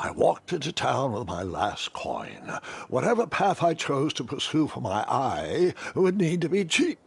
I walked into town with my last coin. Whatever path I chose to pursue for my eye would need to be cheap.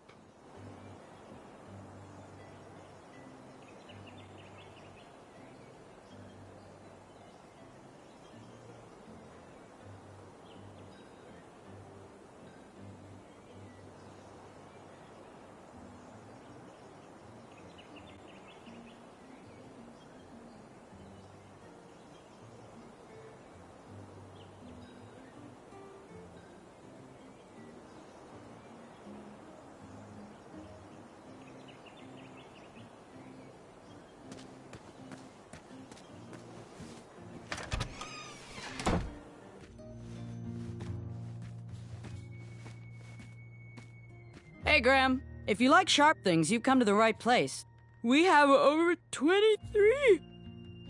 Hey, Graham. If you like sharp things, you've come to the right place. We have over 23.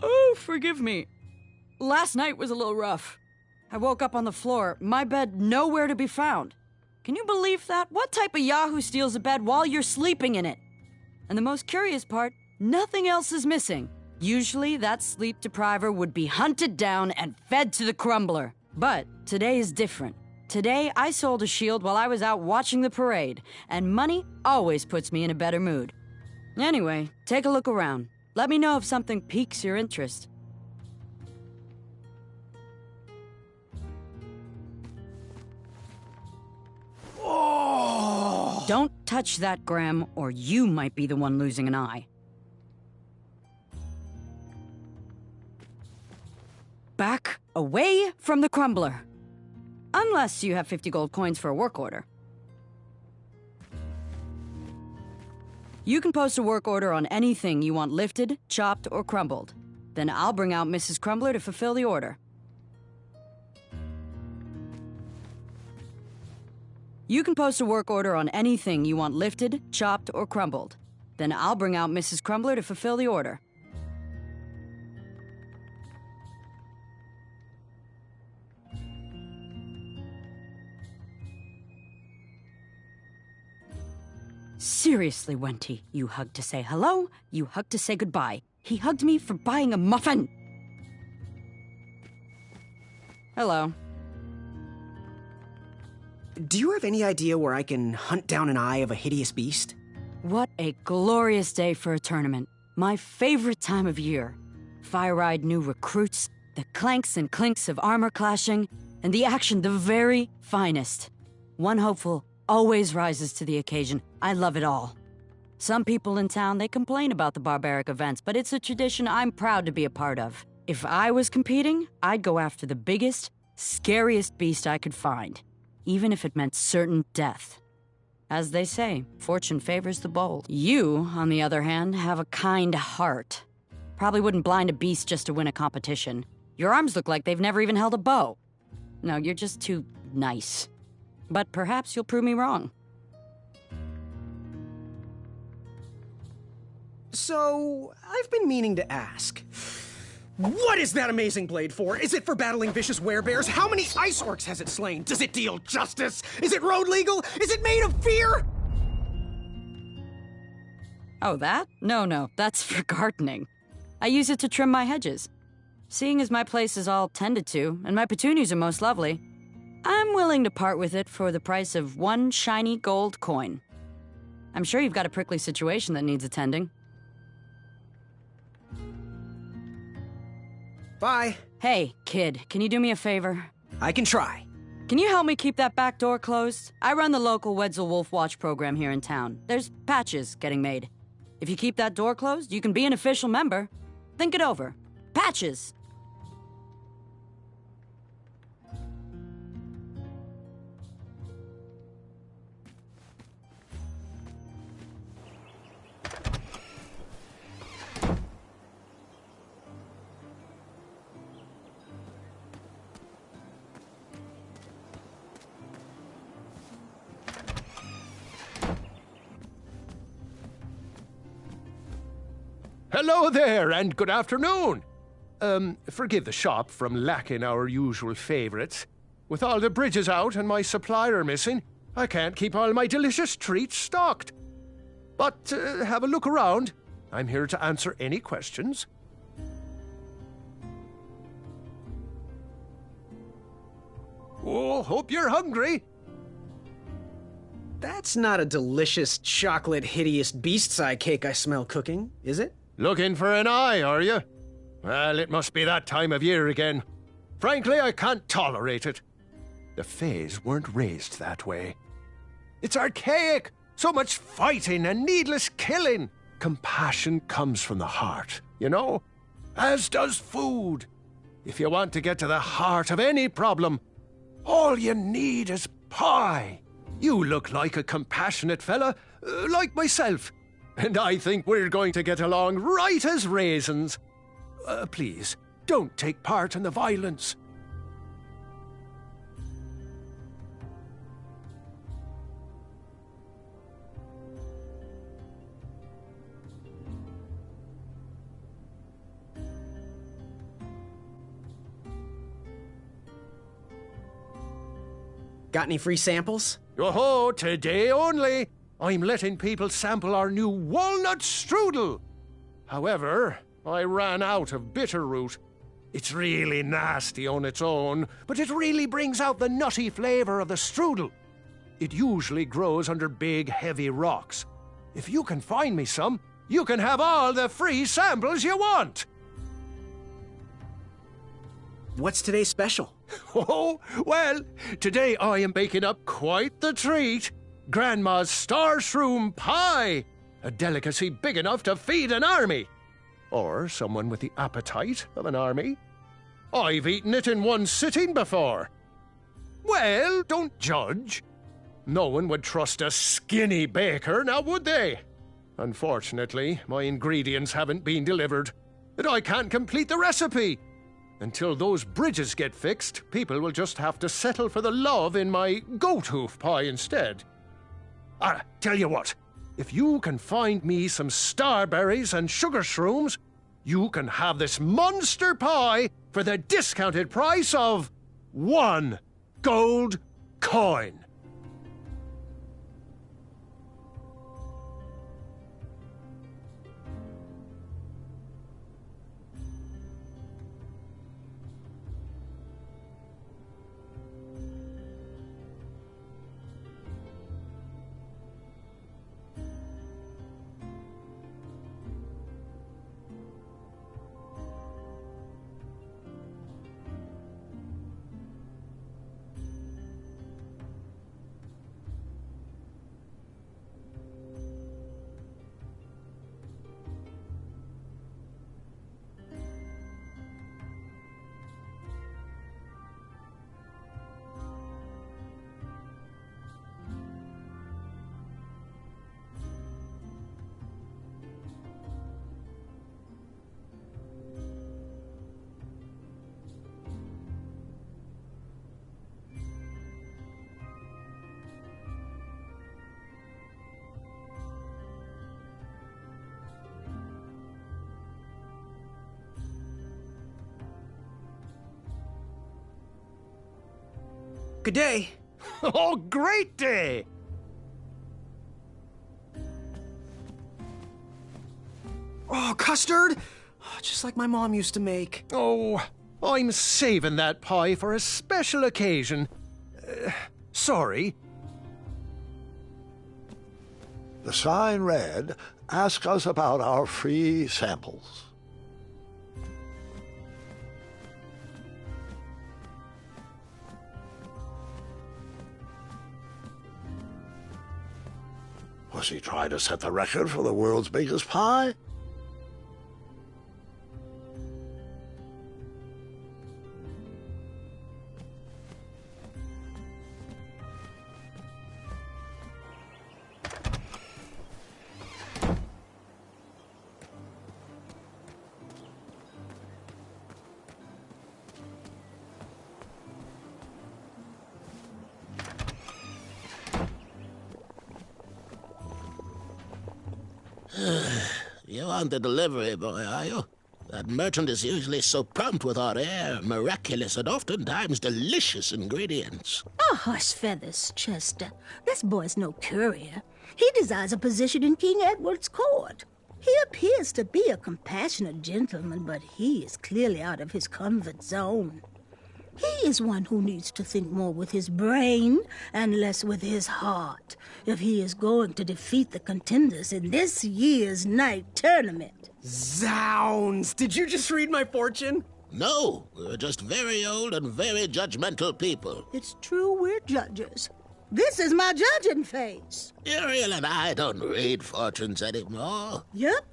Oh, forgive me. Last night was a little rough. I woke up on the floor, my bed nowhere to be found. Can you believe that? What type of yahoo steals a bed while you're sleeping in it? And the most curious part, nothing else is missing. Usually, that sleep depriver would be hunted down and fed to the crumbler. But today is different. Today, I sold a shield while I was out watching the parade, and money always puts me in a better mood. Anyway, take a look around. Let me know if something piques your interest. Oh! Don't touch that, Graham, or you might be the one losing an eye. Back away from the crumbler. Unless you have 50 gold coins for a work order. You can post a work order on anything you want lifted, chopped, or crumbled. Then I'll bring out Mrs. Crumbler to fulfill the order. You can post a work order on anything you want lifted, chopped, or crumbled. Then I'll bring out Mrs. Crumbler to fulfill the order. Seriously, Wenty, you hugged to say hello, you hugged to say goodbye. He hugged me for buying a muffin. Hello. Do you have any idea where I can hunt down an eye of a hideous beast? What a glorious day for a tournament. My favorite time of year. Fire-eyed new recruits, the clanks and clinks of armor clashing, and the action the very finest. One hopeful always rises to the occasion. I love it all. Some people in town, they complain about the barbaric events, but it's a tradition I'm proud to be a part of. If I was competing, I'd go after the biggest, scariest beast I could find, even if it meant certain death. As they say, fortune favors the bold. You, on the other hand, have a kind heart. Probably wouldn't blind a beast just to win a competition. Your arms look like they've never even held a bow. No, you're just too nice. But perhaps you'll prove me wrong. So, I've been meaning to ask. What is that amazing blade for? Is it for battling vicious werebears? How many ice orcs has it slain? Does it deal justice? Is it road legal? Is it made of fear? Oh, that? No, that's for gardening. I use it to trim my hedges. Seeing as my place is all tended to, and my petunias are most lovely, I'm willing to part with it for the price of 1 shiny gold coin. I'm sure you've got a prickly situation that needs attending. Bye. Hey, kid, can you do me a favor? I can try. Can you help me keep that back door closed? I run the local Wetzel Wolf Watch program here in town. There's patches getting made. If you keep that door closed, you can be an official member. Think it over. Patches! Hello there, and good afternoon. Forgive the shop from lacking our usual favorites. With all the bridges out and my supplier missing, I can't keep all my delicious treats stocked. But have a look around. I'm here to answer any questions. Oh, hope you're hungry. That's not a delicious, chocolate, hideous beast's eye cake I smell cooking, is it? Looking for an eye, are you? Well, it must be that time of year again. Frankly, I can't tolerate it. The Fays weren't raised that way. It's archaic. So much fighting and needless killing. Compassion comes from the heart, you know? As does food. If you want to get to the heart of any problem, all you need is pie. You look like a compassionate fella, like myself. And I think we're going to get along right as raisins. Please, don't take part in the violence. Got any free samples? Oh, today only. I'm letting people sample our new walnut strudel. However, I ran out of bitterroot. It's really nasty on its own, but it really brings out the nutty flavor of the strudel. It usually grows under big, heavy rocks. If you can find me some, you can have all the free samples you want. What's today's special? Oh, well, today I am baking up quite the treat. Grandma's star shroom pie, a delicacy big enough to feed an army. Or someone with the appetite of an army. I've eaten it in one sitting before. Well, don't judge. No one would trust a skinny baker, now would they? Unfortunately, my ingredients haven't been delivered, and I can't complete the recipe. Until those bridges get fixed, people will just have to settle for the love in my goat hoof pie instead. Tell you what, if you can find me some starberries and sugar shrooms, you can have this monster pie for the discounted price of 1 gold coin. Good day. Oh, great day! Oh, custard! Oh, just like my mom used to make. Oh, I'm saving that pie for a special occasion. Sorry. The sign read, "Ask us about our free samples." Was he trying to set the record for the world's biggest pie? You aren't the delivery boy, are you? That merchant is usually so prompt with our rare, miraculous, and oftentimes delicious ingredients. Oh, hush feathers, Chester. This boy's no courier. He desires a position in King Edward's court. He appears to be a compassionate gentleman, but he is clearly out of his comfort zone. He is one who needs to think more with his brain and less with his heart if he is going to defeat the contenders in this year's night tournament. Zounds! Did you just read my fortune? No, we're just very old and very judgmental people. It's true we're judges. This is my judging face. Ariel and I don't read fortunes anymore. Yep.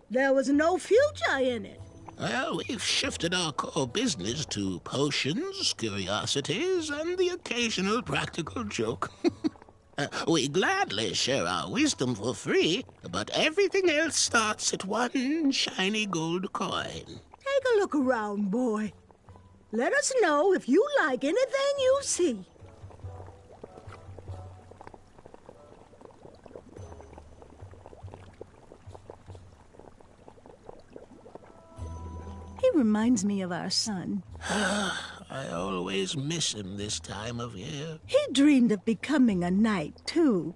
There was no future in it. Well, we've shifted our core business to potions, curiosities, and the occasional practical joke. We gladly share our wisdom for free, but everything else starts at one shiny gold coin. Take a look around, boy. Let us know if you like anything you see. He reminds me of our son. I always miss him this time of year. He dreamed of becoming a knight, too.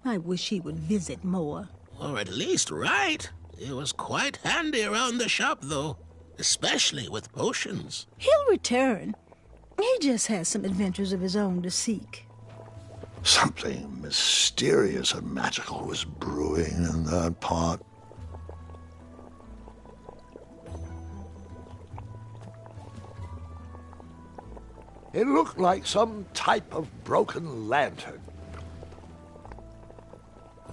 I wish he would visit more. Or at least write. He was quite handy around the shop, though, especially with potions. He'll return. He just has some adventures of his own to seek. Something mysterious and magical was brewing in that pot. It looked like some type of broken lantern.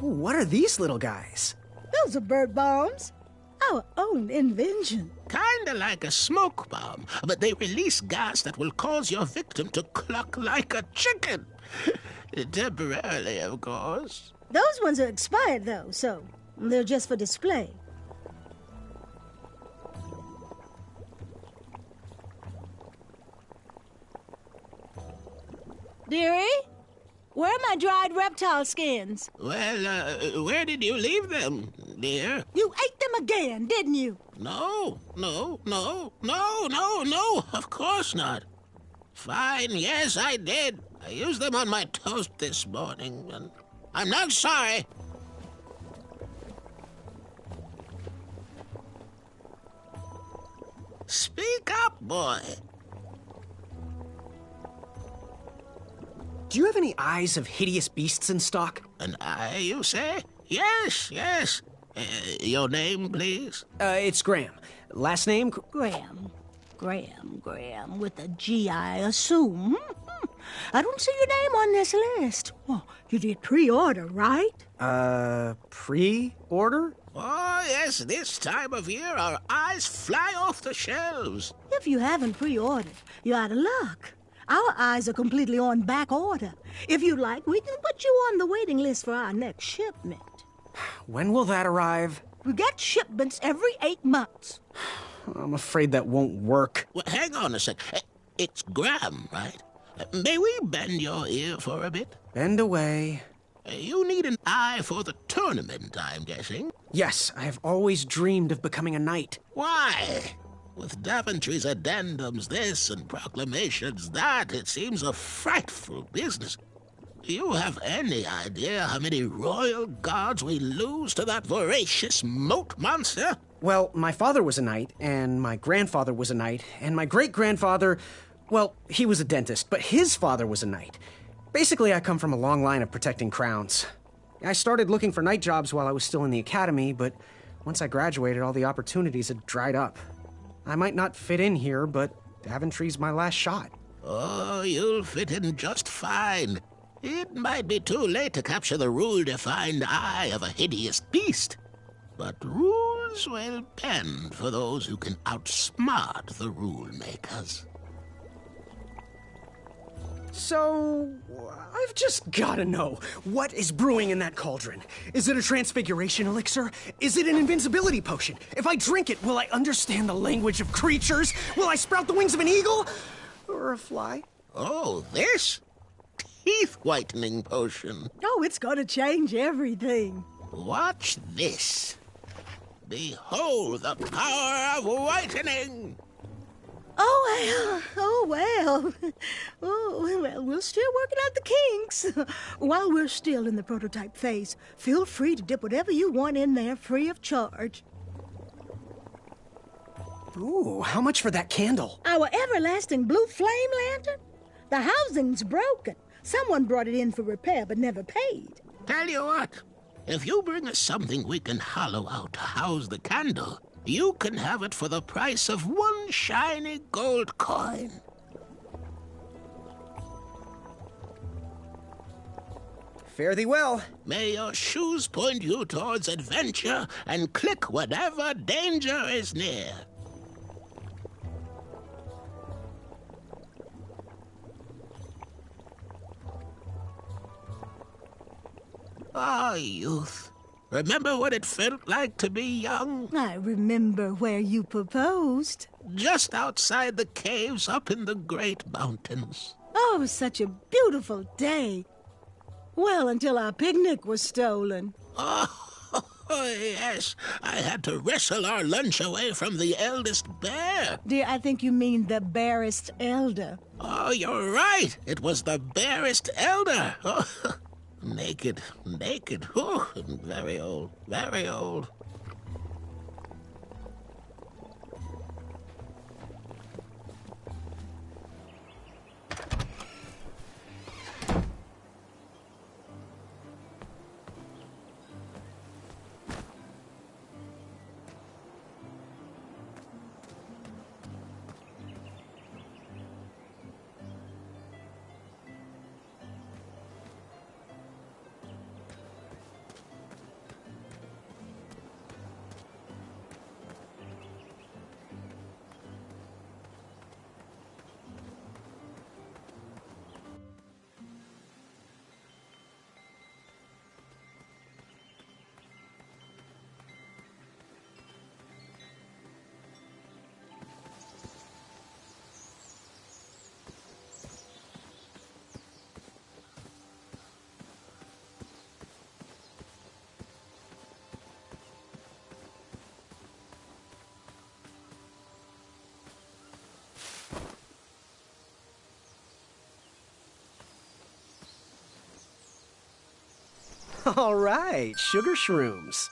Ooh, what are these little guys? Those are bird bombs. Our own invention. Kinda like a smoke bomb, but they release gas that will cause your victim to cluck like a chicken. Temporarily, of course. Those ones are expired, though, so they're just for display. Dearie, where are my dried reptile skins? Well, where did you leave them, dear? You ate them again, didn't you? No, of course not. Fine, yes, I did. I used them on my toast this morning, and I'm not sorry. Speak up, boy. Do you have any eyes of hideous beasts in stock? An eye, you say? Yes. Your name, please? It's Graham. Last name? Graham, with a G, I assume. I don't see your name on this list. Well, you did pre-order, right? Pre-order? Oh, yes, this time of year our eyes fly off the shelves. If you haven't pre-ordered, you're out of luck. Our eyes are completely on back order. If you like, we can put you on the waiting list for our next shipment. When will that arrive? We get shipments every 8 months. I'm afraid that won't work. Well, hang on a sec. It's Graham, right? May we bend your ear for a bit? Bend away. You need an eye for the tournament, I'm guessing. Yes, I have always dreamed of becoming a knight. Why? With Daventry's addendums this and proclamations that, it seems a frightful business. Do you have any idea how many royal guards we lose to that voracious moat monster? Well, my father was a knight, and my grandfather was a knight, and my great-grandfather, well, he was a dentist, but his father was a knight. Basically, I come from a long line of protecting crowns. I started looking for knight jobs while I was still in the academy, but once I graduated, all the opportunities had dried up. I might not fit in here, but Daventry's my last shot. Oh, you'll fit in just fine. It might be too late to capture the rule-defined eye of a hideous beast, but rules will bend for those who can outsmart the rule-makers. So, I've just gotta know, what is brewing in that cauldron? Is it a transfiguration elixir? Is it an invincibility potion? If I drink it, will I understand the language of creatures? Will I sprout the wings of an eagle? Or a fly? Oh, this? Teeth-whitening potion. Oh, it's gonna change everything. Watch this. Behold the power of whitening! Oh, well. We're still working out the kinks. While we're still in the prototype phase, feel free to dip whatever you want in there free of charge. Ooh, how much for that candle? Our everlasting blue flame lantern? The housing's broken. Someone brought it in for repair but never paid. Tell you what, if you bring us something we can hollow out to house the candle, you can have it for the price of one shiny gold coin. Fare thee well. May your shoes point you towards adventure and click whenever danger is near. Ah, youth. Remember what it felt like to be young? I remember where you proposed. Just outside the caves up in the great mountains. Oh, such a beautiful day. Well, until our picnic was stolen. Oh, yes. I had to wrestle our lunch away from the eldest bear. Dear, I think you mean the barest elder. Oh, you're right. It was the barest elder. Oh, naked. Oh, very old, very old. All right, sugar shrooms.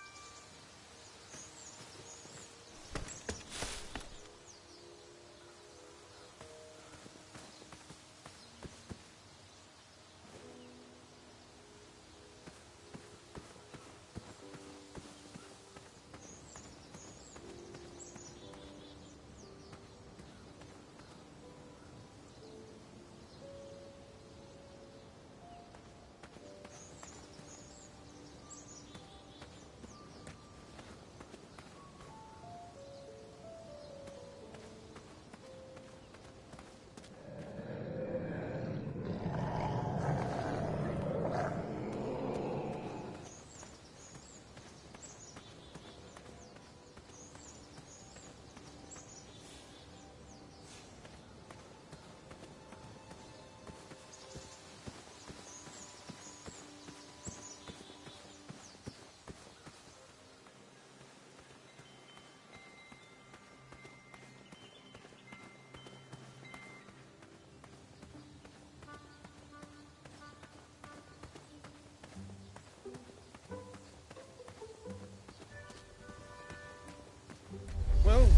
Well,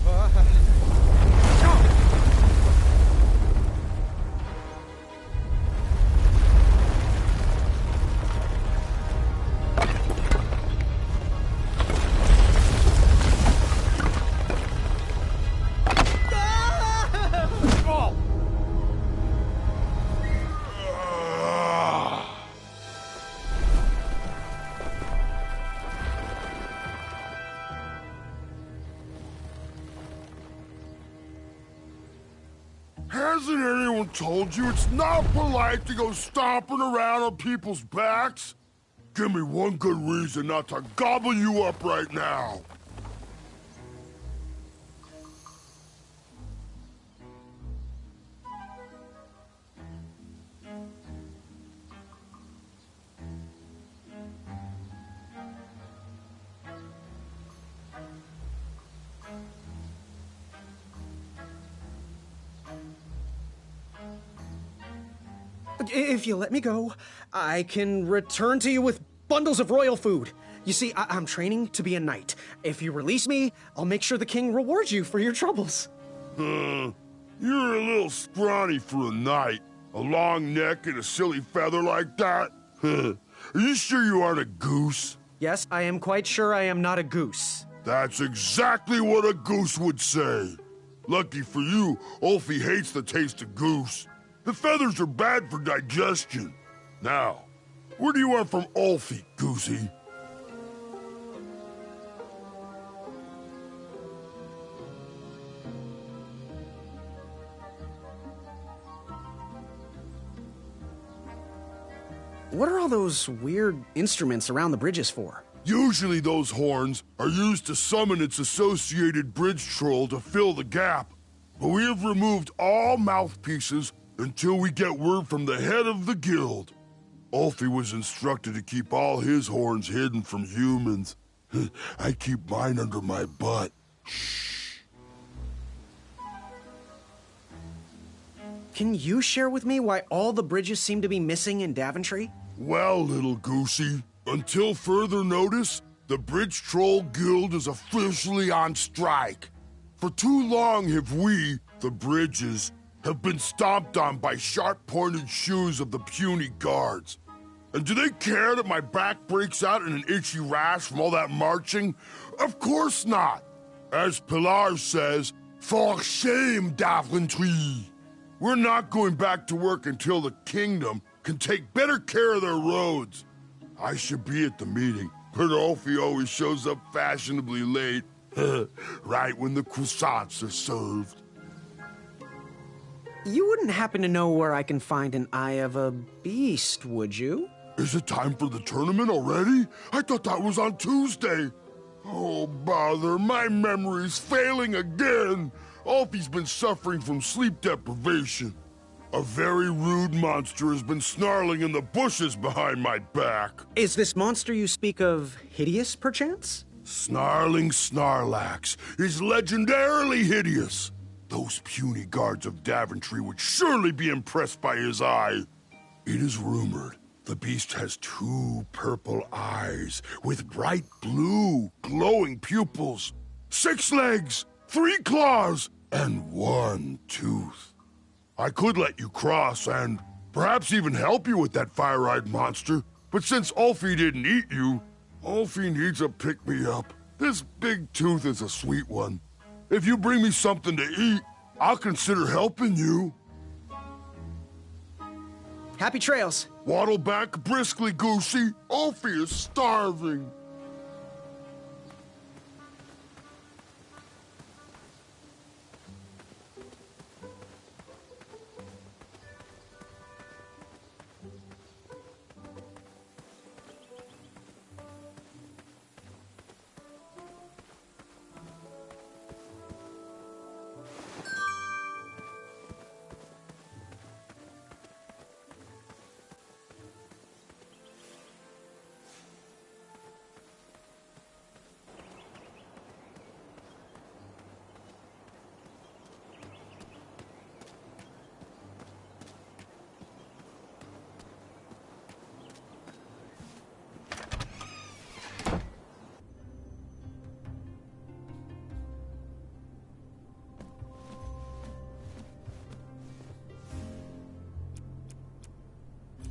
Hasn't anyone told you it's not polite to go stomping around on people's backs? Give me one good reason not to gobble you up right now. if you let me go, I can return to you with bundles of royal food. You see, I'm training to be a knight. If you release me, I'll make sure the king rewards you for your troubles. You're a little scrawny for a knight. A long neck and a silly feather like that? Are you sure you aren't a goose? Yes, I am quite sure I am not a goose. That's exactly what a goose would say. Lucky for you, Ulfie hates the taste of goose. The feathers are bad for digestion. Now, where do you want from Ulfie, Goosey? What are all those weird instruments around the bridges for? Usually those horns are used to summon its associated bridge troll to fill the gap. But we have removed all mouthpieces until we get word from the head of the guild. Ulfie was instructed to keep all his horns hidden from humans. I keep mine under my butt. Shh. Can you share with me why all the bridges seem to be missing in Daventry? Well, little Goosey, until further notice, the Bridge Troll Guild is officially on strike. For too long have we, the Bridges, have been stomped on by sharp-pointed shoes of the puny guards. And do they care that my back breaks out in an itchy rash from all that marching? Of course not. As Pilar says, for shame, Daventry. We're not going back to work until the kingdom can take better care of their roads. I should be at the meeting, but Ulfie always shows up fashionably late, right when the croissants are served. You wouldn't happen to know where I can find an Eye of a Beast, would you? Is it time for the tournament already? I thought that was on Tuesday. Oh, bother, my memory's failing again. Ulfie's been suffering from sleep deprivation. A very rude monster has been snarling in the bushes behind my back. Is this monster you speak of hideous, perchance? Snarling Snarlax is legendarily hideous. Those puny guards of Daventry would surely be impressed by his eye. It is rumored the beast has 2 purple eyes with bright blue, glowing pupils, 6 legs, 3 claws, and 1 tooth. I could let you cross and perhaps even help you with that fire-eyed monster, but since Ulfie didn't eat you, Ulfie needs a pick-me-up. This big tooth is a sweet one. If you bring me something to eat, I'll consider helping you. Happy trails. Waddle back briskly, Goosey. Ulfie is starving.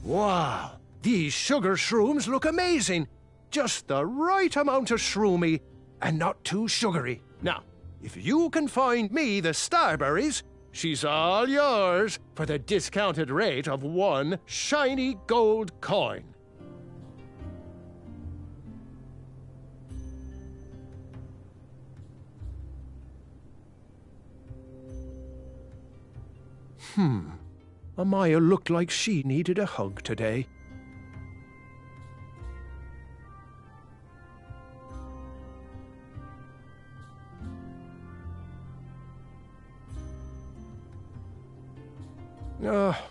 Wow, these sugar shrooms look amazing. Just the right amount of shroomy and not too sugary. Now, if you can find me the Starberries, she's all yours for the discounted rate of 1 shiny gold coin. Amaya looked like she needed a hug today.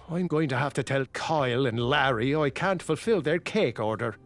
I'm going to have to tell Kyle and Larry I can't fulfill their cake order.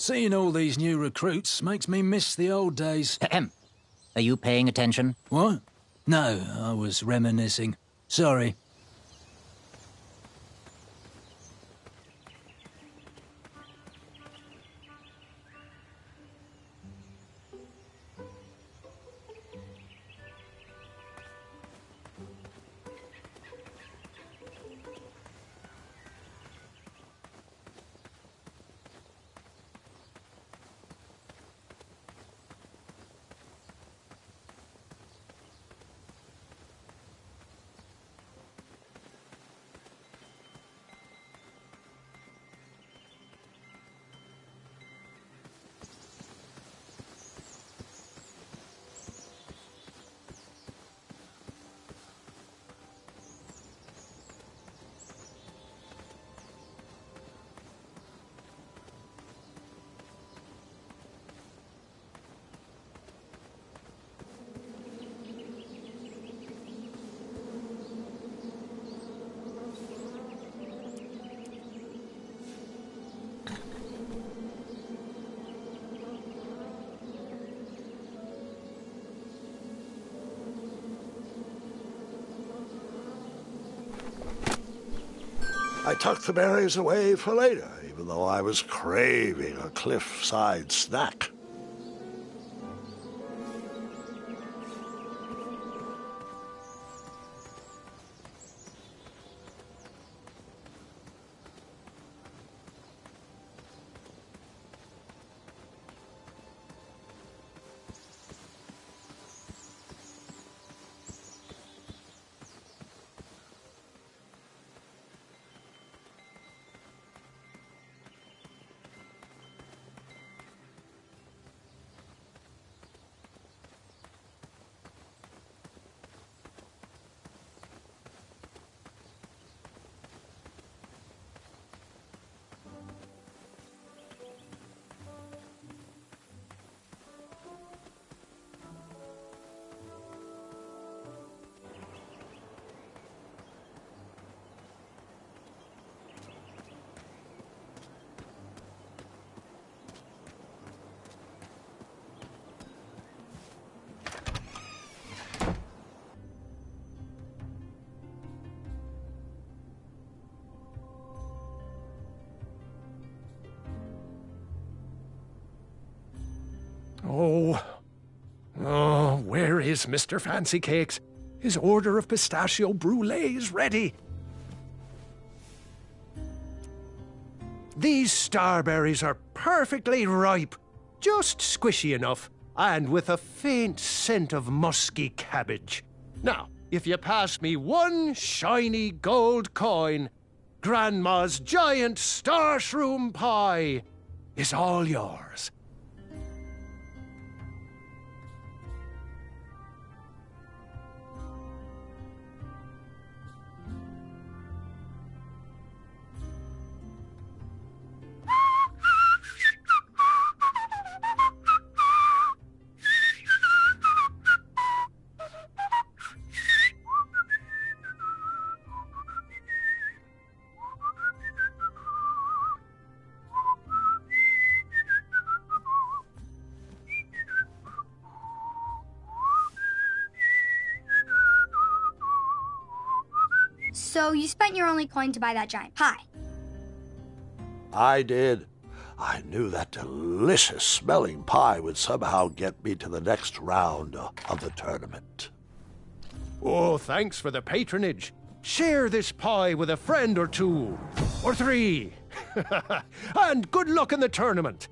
Seeing all these new recruits makes me miss the old days. Ahem. Are you paying attention? What? No, I was reminiscing. Sorry. I tucked the berries away for later, even though I was craving a cliffside snack. Oh, where is Mr. Fancy Cakes? His order of pistachio brulee is ready. These starberries are perfectly ripe, just squishy enough, and with a faint scent of musky cabbage. Now, if you pass me one shiny gold coin, Grandma's giant star shroom pie is all yours. So you spent your only coin to buy that giant pie? I did. I knew that delicious smelling pie would somehow get me to the next round of the tournament. Oh, thanks for the patronage. Share this pie with a friend or two, or three. And good luck in the tournament.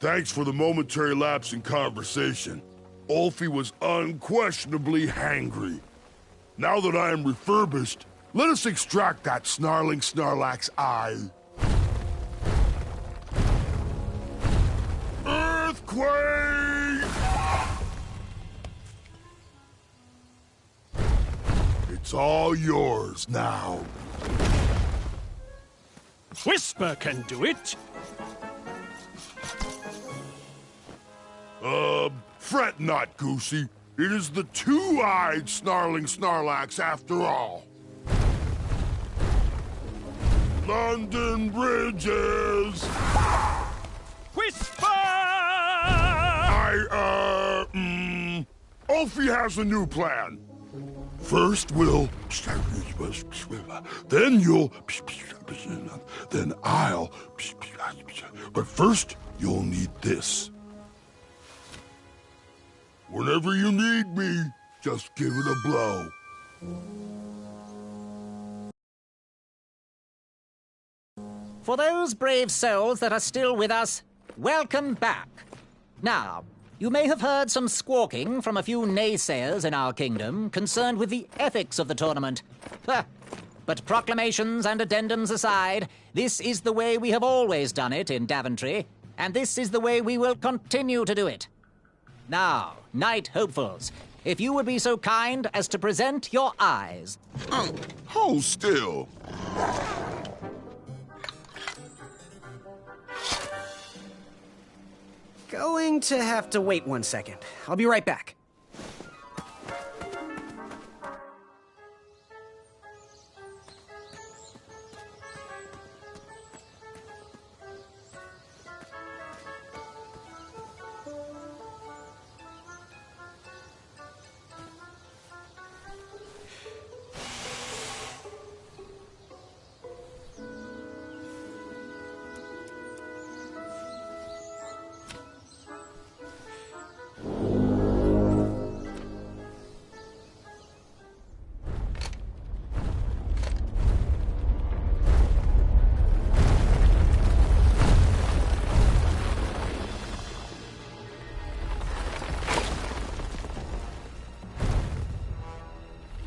Thanks for the momentary lapse in conversation. Ulfie was unquestionably hangry. Now that I am refurbished, let us extract that snarling Snarlack's eye. Earthquake! It's all yours now. Whisper can do it. Fret not, Goosey. It is the two-eyed snarling Snarlax after all. London Bridges! Whisper! Ulfie has a new plan. First we'll... Then you'll... Then I'll... But first, you'll need this. Whenever you need me, just give it a blow. For those brave souls that are still with us, welcome back. Now, you may have heard some squawking from a few naysayers in our kingdom concerned with the ethics of the tournament. But proclamations and addendums aside, this is the way we have always done it in Daventry, and this is the way we will continue to do it. Now, Knight Hopefuls, if you would be so kind as to present your eyes. Hold still. Going to have to wait 1 second. I'll be right back.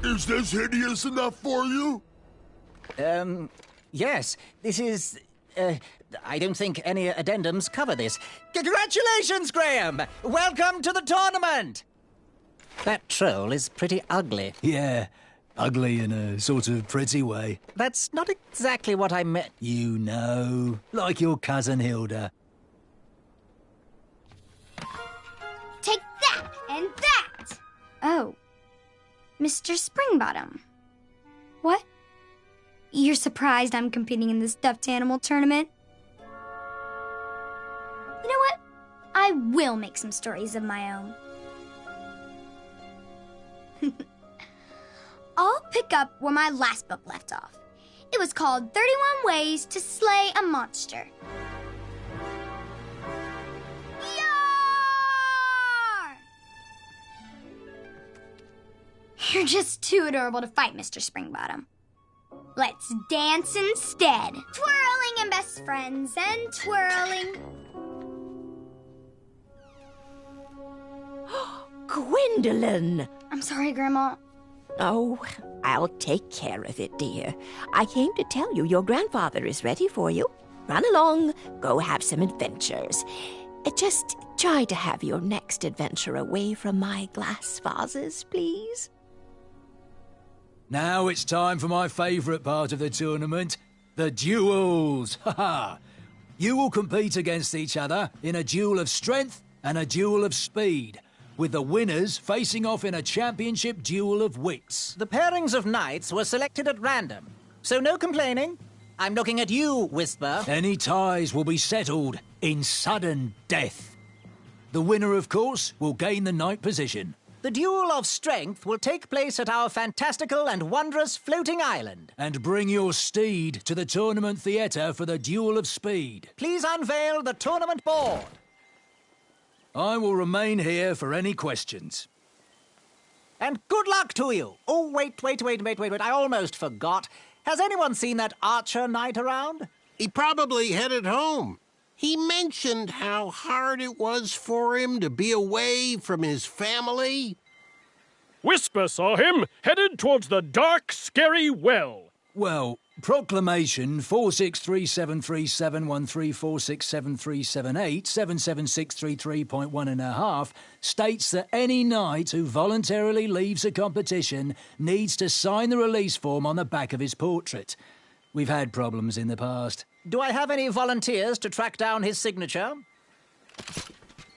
Is this hideous enough for you? Yes. This is... I don't think any addendums cover this. Congratulations, Graham! Welcome to the tournament! That troll is pretty ugly. Yeah, ugly in a sort of pretty way. That's not exactly what I meant. You know, like your cousin Hilda. Take that and that! Oh. Mr. Springbottom. What? You're surprised I'm competing in the stuffed animal tournament? You know what? I will make some stories of my own. I'll pick up where my last book left off. It was called 31 Ways to Slay a Monster. You're just too adorable to fight, Mr. Springbottom. Let's dance instead. Twirling and best friends and twirling. Gwendolyn! I'm sorry, Grandma. Oh, I'll take care of it, dear. I came to tell you your grandfather is ready for you. Run along, go have some adventures. Just try to have your next adventure away from my glass vases, please. Now it's time for my favourite part of the tournament, the duels. Ha! You will compete against each other in a duel of strength and a duel of speed, with the winners facing off in a championship duel of wits. The pairings of knights were selected at random, so no complaining. I'm looking at you, Whisper. Any ties will be settled in sudden death. The winner, of course, will gain the knight position. The duel of strength will take place at our fantastical and wondrous floating island. And bring your steed to the tournament theatre for the duel of speed. Please unveil the tournament board. I will remain here for any questions. And good luck to you. Oh, wait. I almost forgot. Has anyone seen that archer knight around? He probably headed home. He mentioned how hard it was for him to be away from his family. Whisper saw him headed towards the dark, scary well. Well, Proclamation 463737134673787763.1.5 states that any knight who voluntarily leaves a competition needs to sign the release form on the back of his portrait. We've had problems in the past. Do I have any volunteers to track down his signature?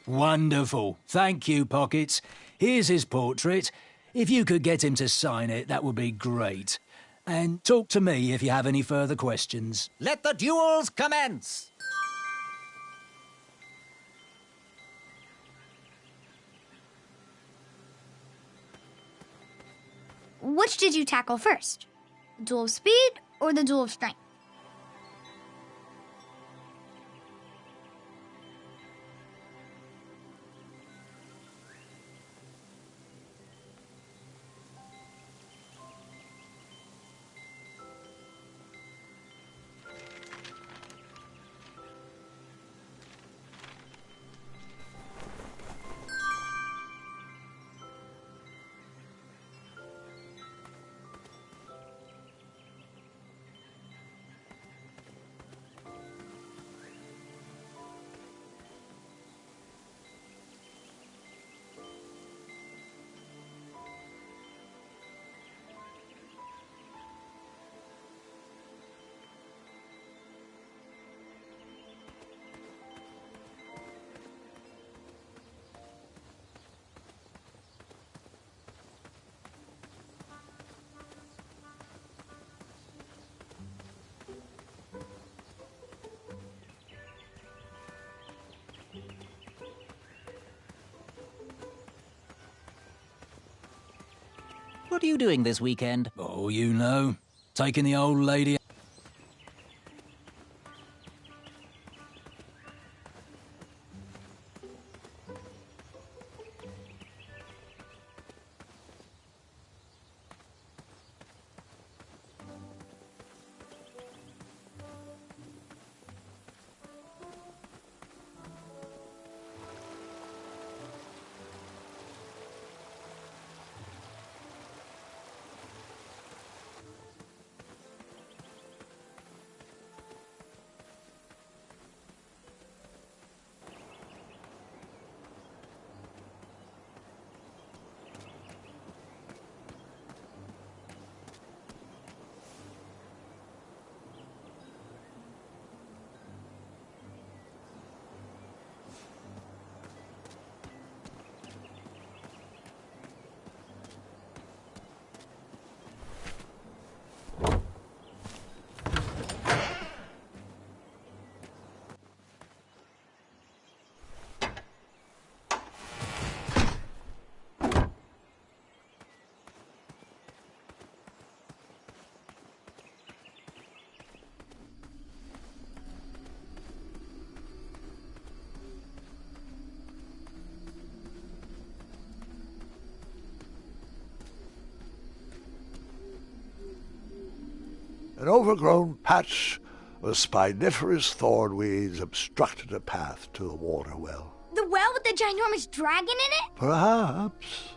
Wonderful. Thank you, Pockets. Here's his portrait. If you could get him to sign it, that would be great. And talk to me if you have any further questions. Let the duels commence! Which did you tackle first? The duel of speed or the duel of strength? What are you doing this weekend? Oh, you know, taking the old lady... An overgrown patch of spiniferous thornweeds obstructed a path to the water well. The well with the ginormous dragon in it? Perhaps.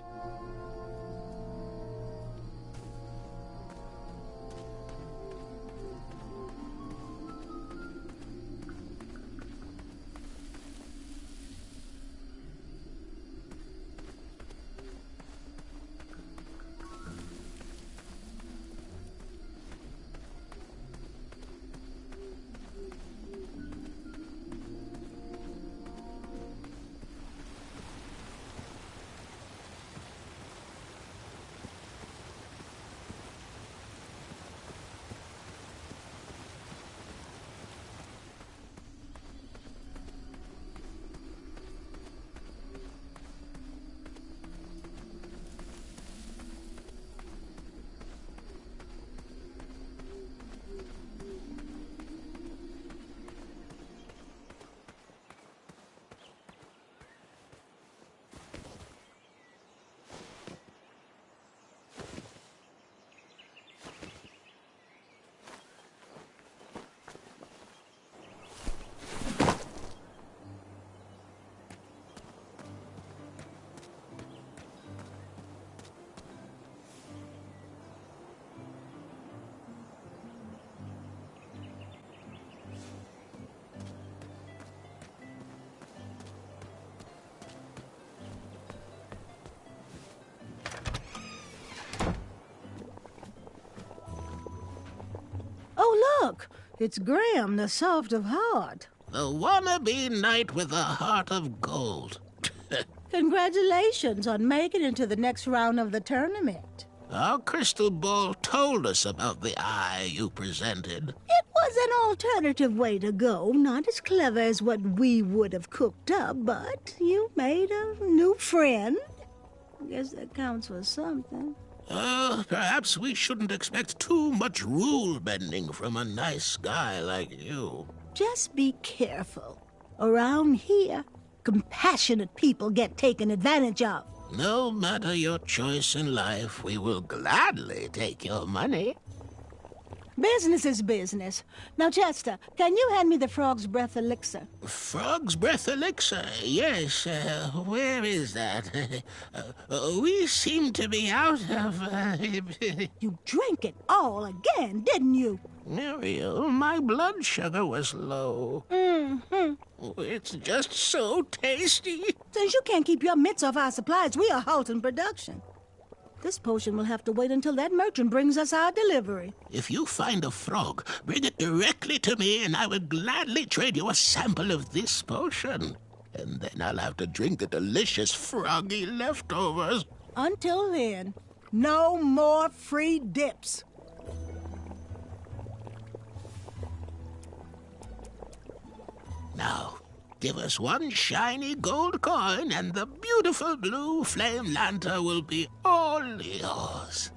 It's Graham, the soft of heart. The wannabe knight with a heart of gold. Congratulations on making it to the next round of the tournament. Our crystal ball told us about the eye you presented. It was an alternative way to go, not as clever as what we would have cooked up, but you made a new friend. I guess that counts for something. Perhaps we shouldn't expect too much rule-bending from a nice guy like you. Just be careful. Around here, compassionate people get taken advantage of. No matter your choice in life, we will gladly take your money. Business is business. Now, Chester, can you hand me the frog's breath elixir? Frog's breath elixir? Yes. Where is that? We seem to be out of... You drank it all again, didn't you? Muriel, my blood sugar was low. Mm-hmm. It's just so tasty. Since you can't keep your mitts off our supplies, we are halting production. This potion will have to wait until that merchant brings us our delivery. If you find a frog, bring it directly to me and I will gladly trade you a sample of this potion. And then I'll have to drink the delicious froggy leftovers. Until then, no more free dips. Now, give us one shiny gold coin and the beautiful blue flame lantern will be all yours.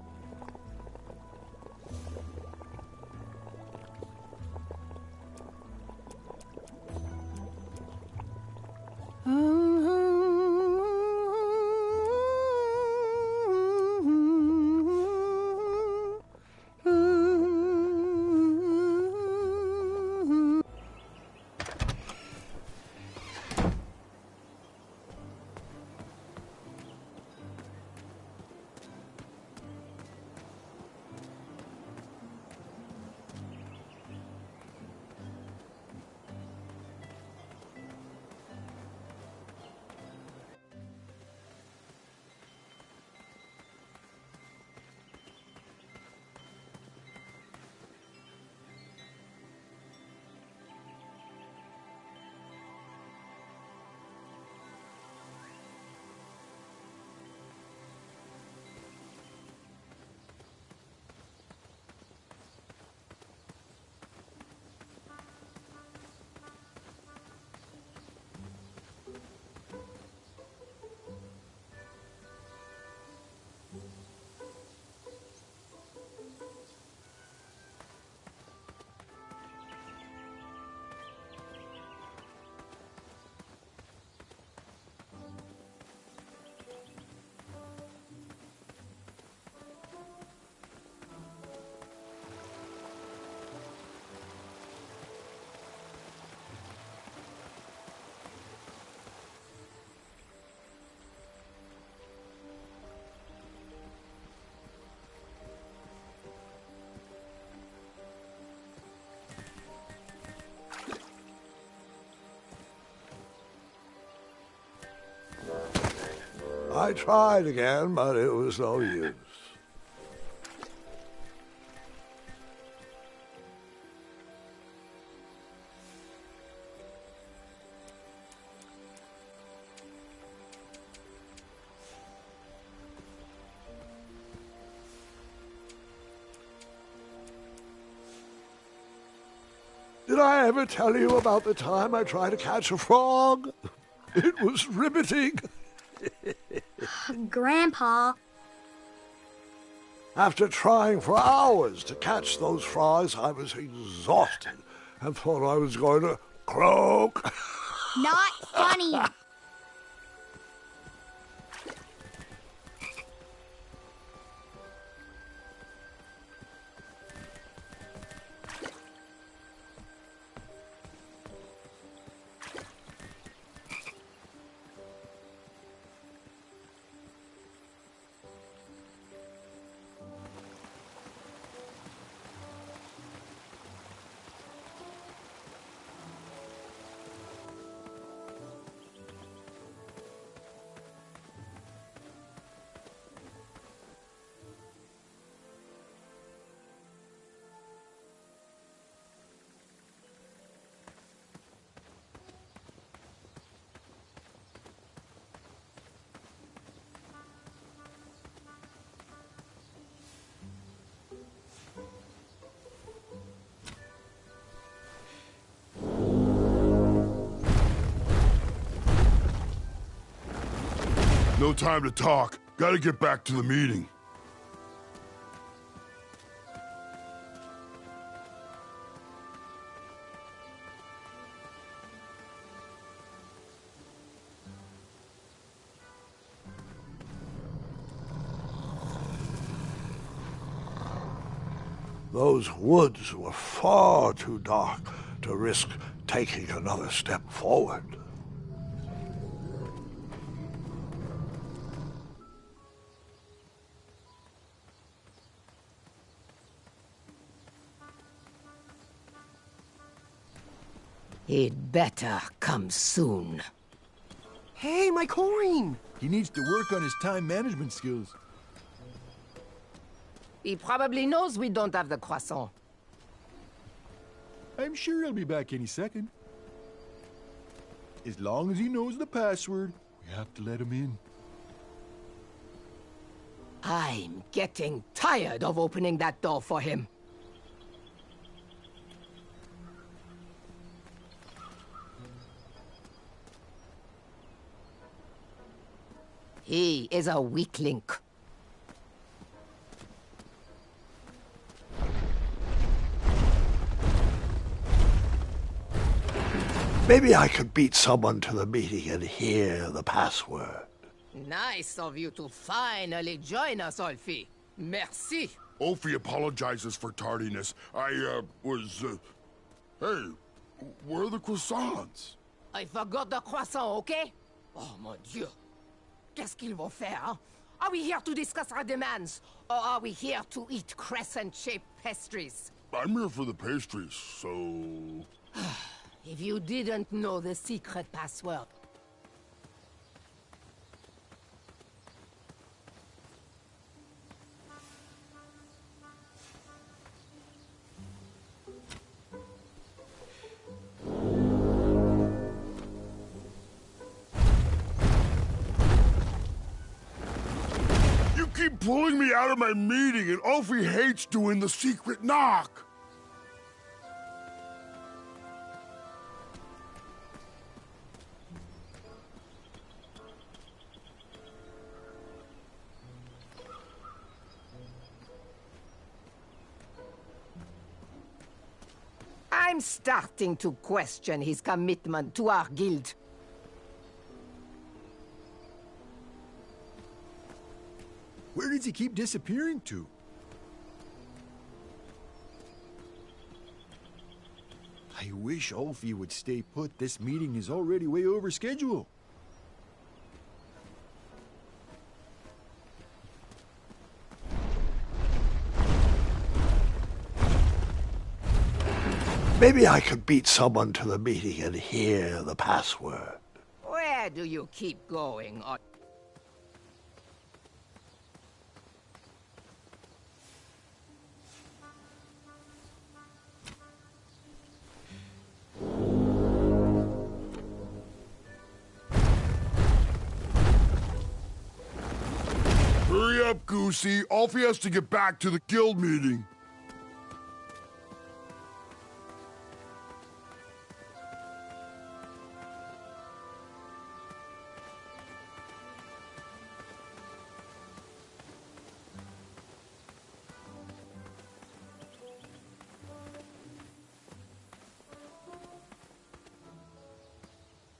I tried again, but it was no use. Did I ever tell you about the time I tried to catch a frog? It was riveting. Grandpa. After trying for hours to catch those frogs, I was exhausted and thought I was going to croak. Not funny. No time to talk. Gotta get back to the meeting. Those woods were far too dark to risk taking another step forward. He'd better come soon. Hey, my coin! He needs to work on his time management skills. He probably knows we don't have the croissant. I'm sure he'll be back any second. As long as he knows the password, we have to let him in. I'm getting tired of opening that door for him. He is a weak link. Maybe I could beat someone to the meeting and hear the password. Nice of you to finally join us, Olfie. Merci. Ophi apologizes for tardiness. Hey, where are the croissants? I forgot the croissant, okay? Oh, mon Dieu. Qu'est-ce qu'ils vont faire, hein? Are we here to discuss our demands? Or are we here to eat crescent-shaped pastries? I'm here for the pastries, so... If you didn't know the secret password... You keep pulling me out of my meeting, and Ophi hates doing the secret knock. I'm starting to question his commitment to our guild. Where does he keep disappearing to? I wish Olfie would stay put. This meeting is already way over schedule. Maybe I could beat someone to the meeting and hear the password. Where do you keep going? Hurry up, Goosey. Alfie has to get back to the guild meeting.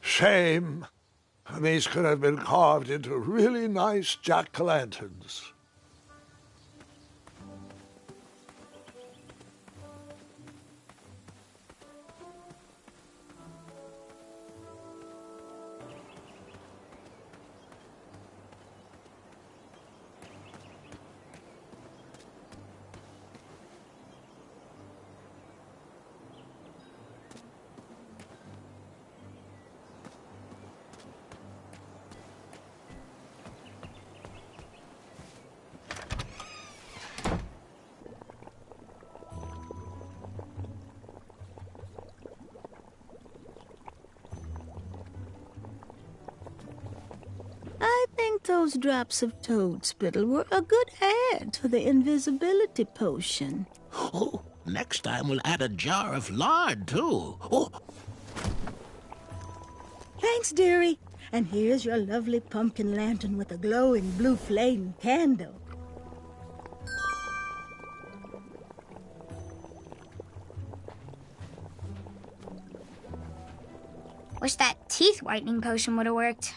Shame. These could have been carved into really nice jack-o'-lanterns. I think those drops of toad spittle were a good add to the invisibility potion. Oh, next time we'll add a jar of lard, too. Oh. Thanks, dearie. And here's your lovely pumpkin lantern with a glowing blue flame candle. Wish that teeth whitening potion would have worked.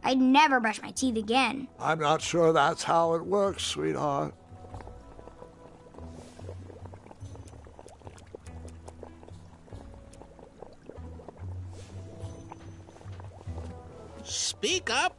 I'd never brush my teeth again. I'm not sure that's how it works, sweetheart. Speak up.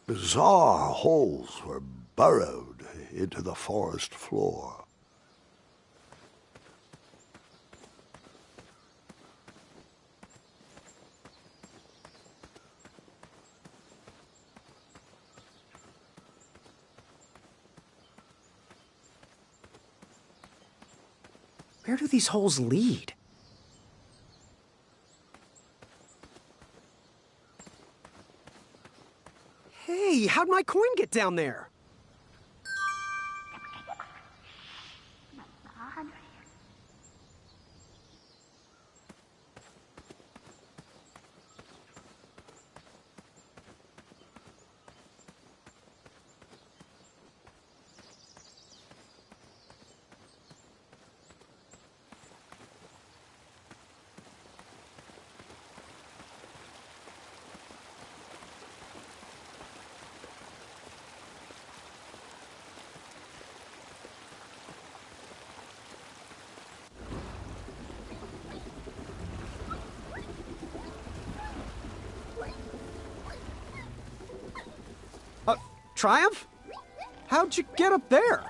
Bizarre holes were burrowed into the forest floor. Where do these holes lead? Hey, how'd my coin get down there? Triumph? How'd you get up there?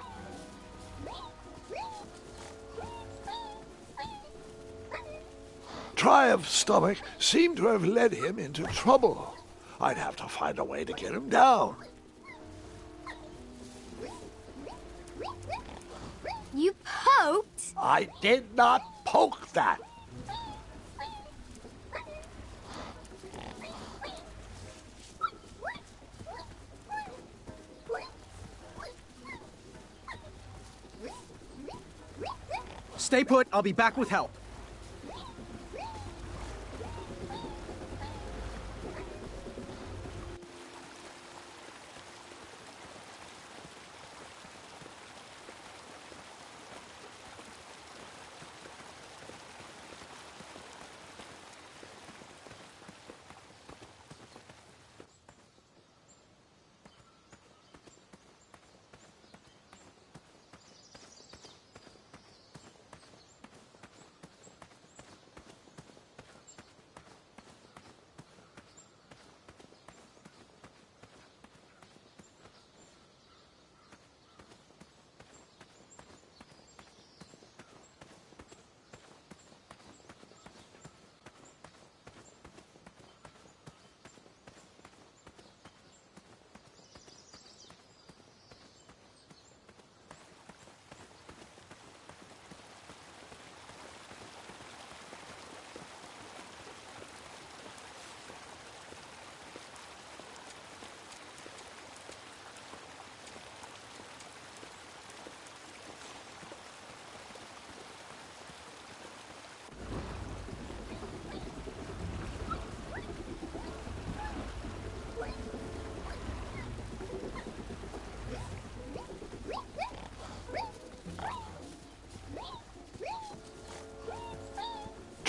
Triumph's stomach seemed to have led him into trouble. I'd have to find a way to get him down. You poked? I did not poke that. Stay put, I'll be back with help.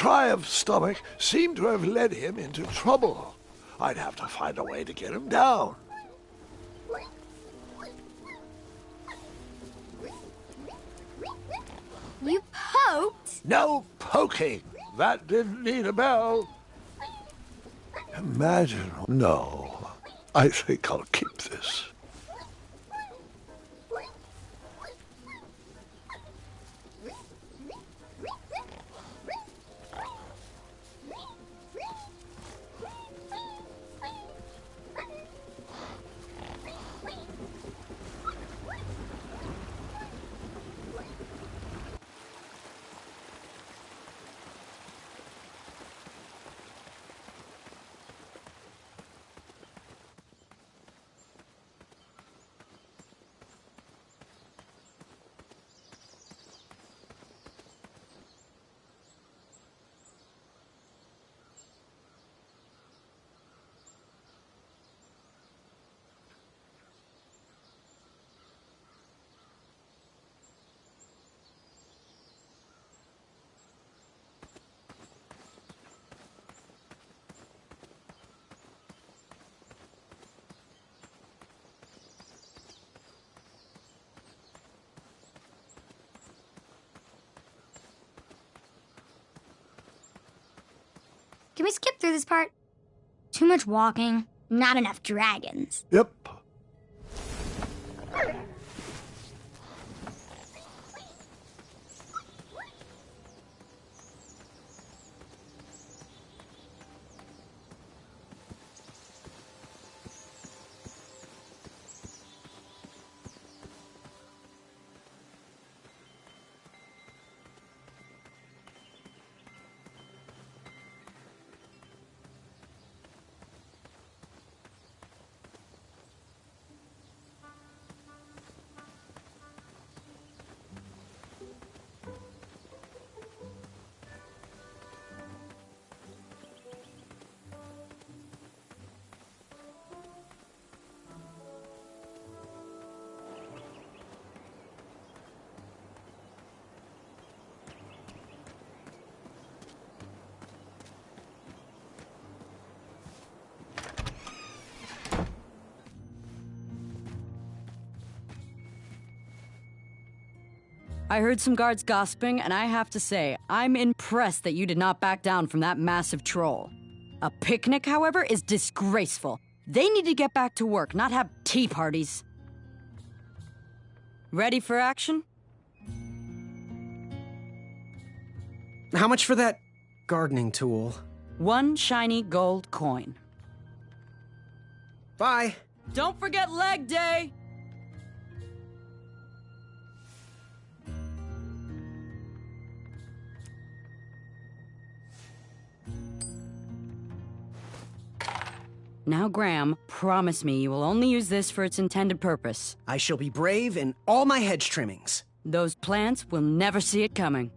try of stomach seemed to have led him into trouble. I'd have to find a way to get him down. You poked? No poking. That didn't need a bell. Imagine. No. I think I'll keep this. Can we skip through this part? Too much walking, not enough dragons. Yep. I heard some guards gossiping, and I have to say, I'm impressed that you did not back down from that massive troll. A picnic, however, is disgraceful. They need to get back to work, not have tea parties. Ready for action? How much for that gardening tool? 1 shiny gold coin. Bye. Don't forget leg day! Now, Graham, promise me you will only use this for its intended purpose. I shall be brave in all my hedge trimmings. Those plants will never see it coming.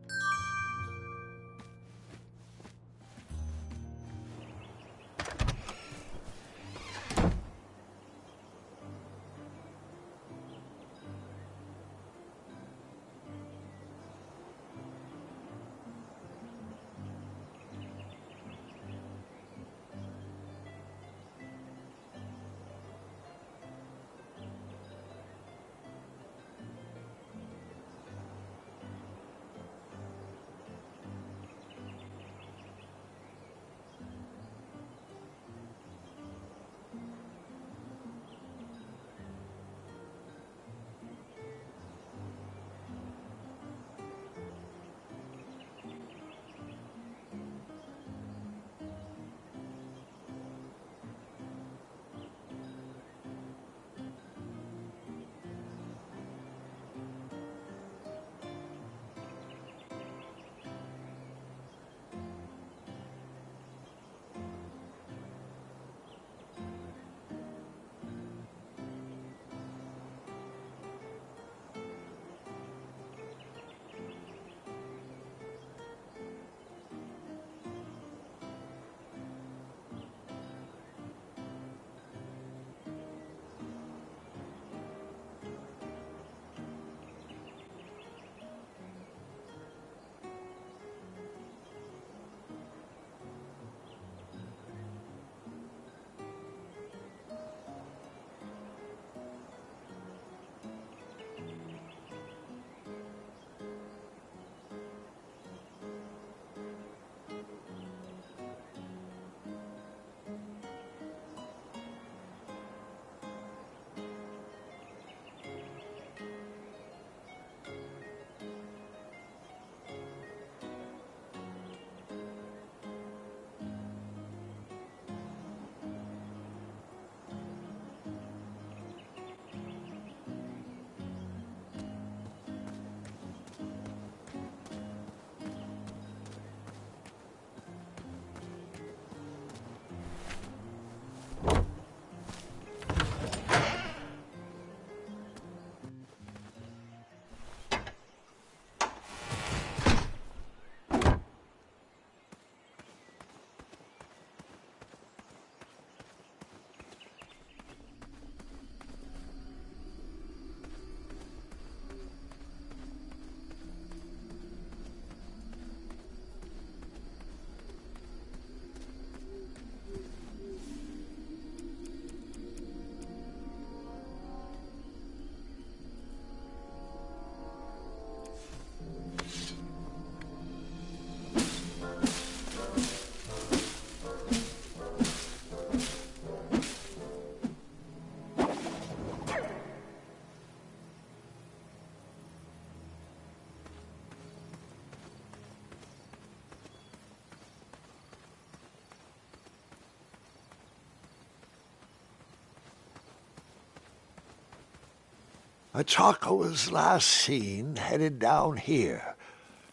Chaka was last seen headed down here.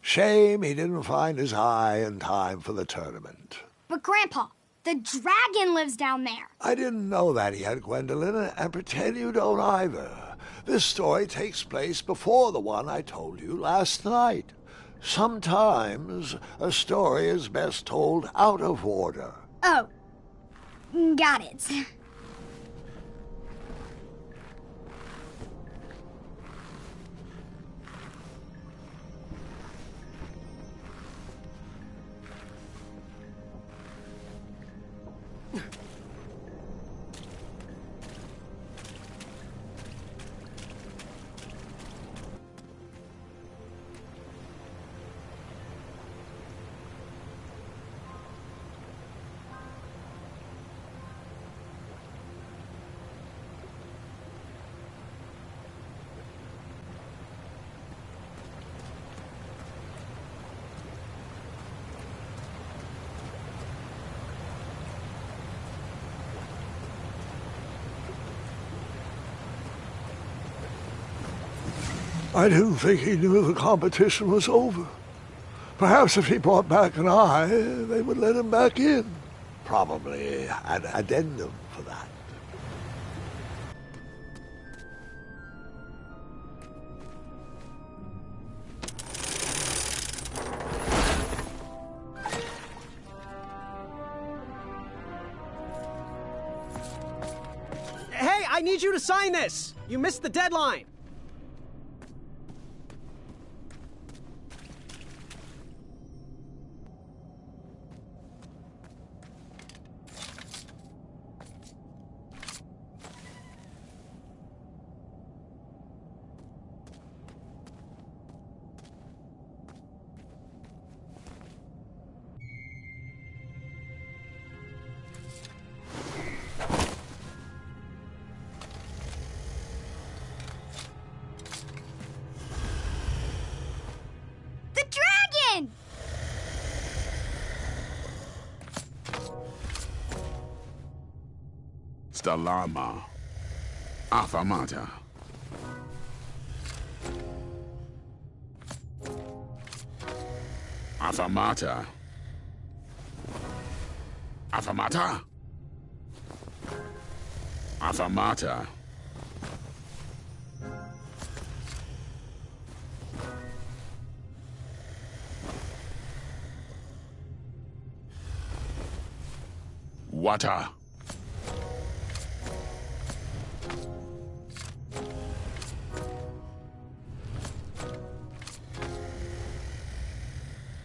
Shame he didn't find his eye in time for the tournament. But Grandpa, the dragon lives down there. I didn't know that yet, Gwendolyn, and pretend you don't either. This story takes place before the one I told you last night. Sometimes a story is best told out of order. Oh, got it. I didn't think he knew the competition was over. Perhaps if he brought back an eye, they would let him back in. Probably an addendum for that. Hey, I need you to sign this! You missed the deadline! Stalama. Afamata. Afamata. Afamata. Afamata. Water.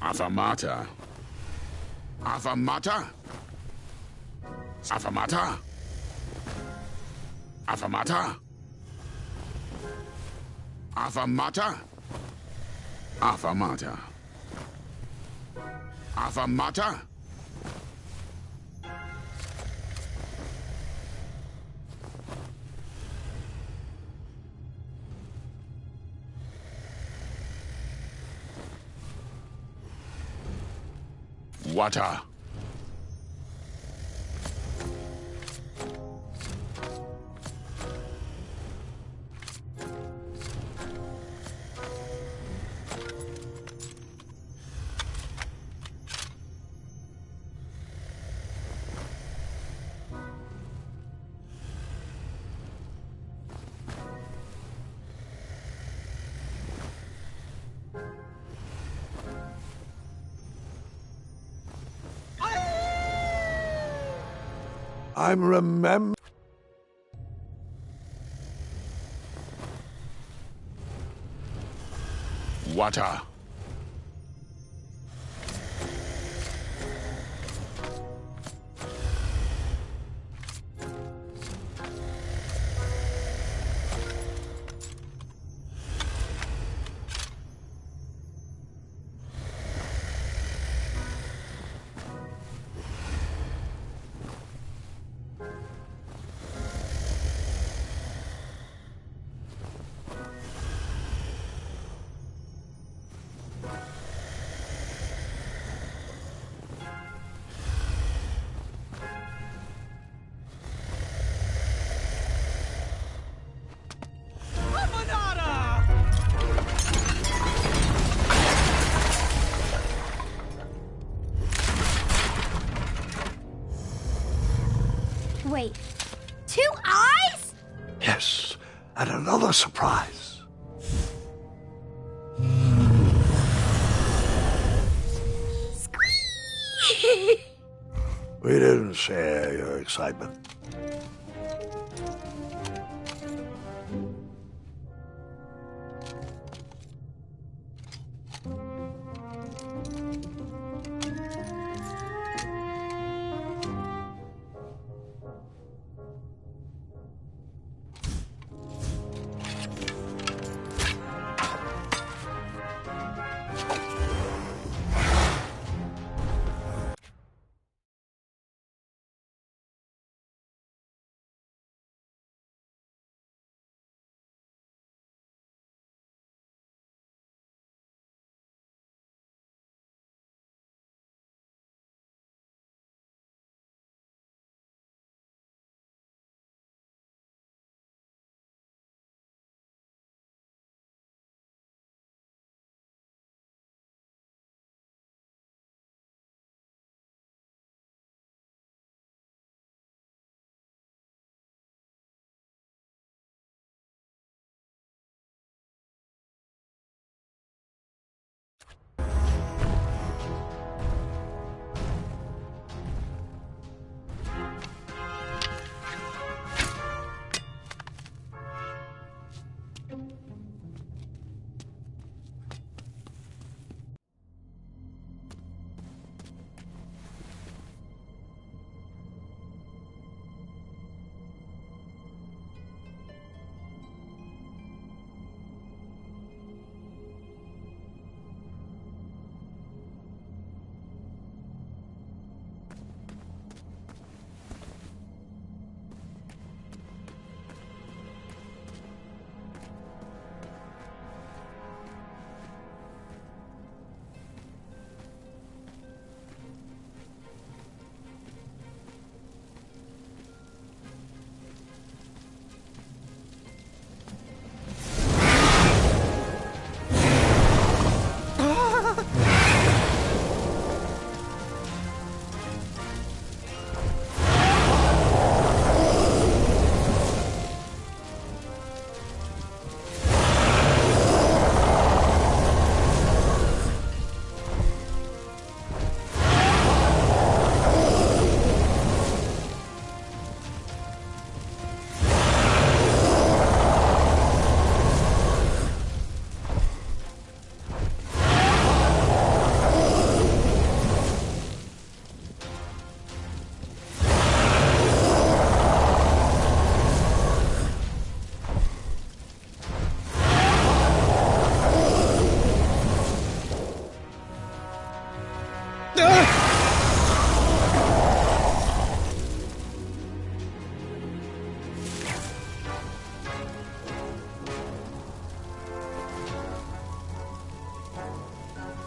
Afamata. Afamata. Afamata. Afamata. Afamata. Afamata. Afamata. Water. I'm remember. Water. Wait, 2 eyes? Yes, and another surprise. We didn't share your excitement.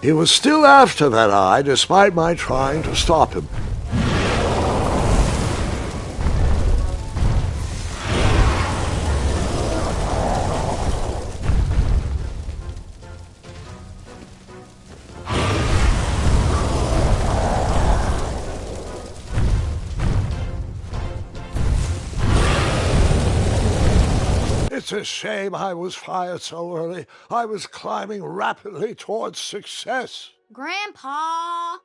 He was still after that eye, despite my trying to stop him. It's a shame I was fired so early. I was climbing rapidly towards success. Grandpa!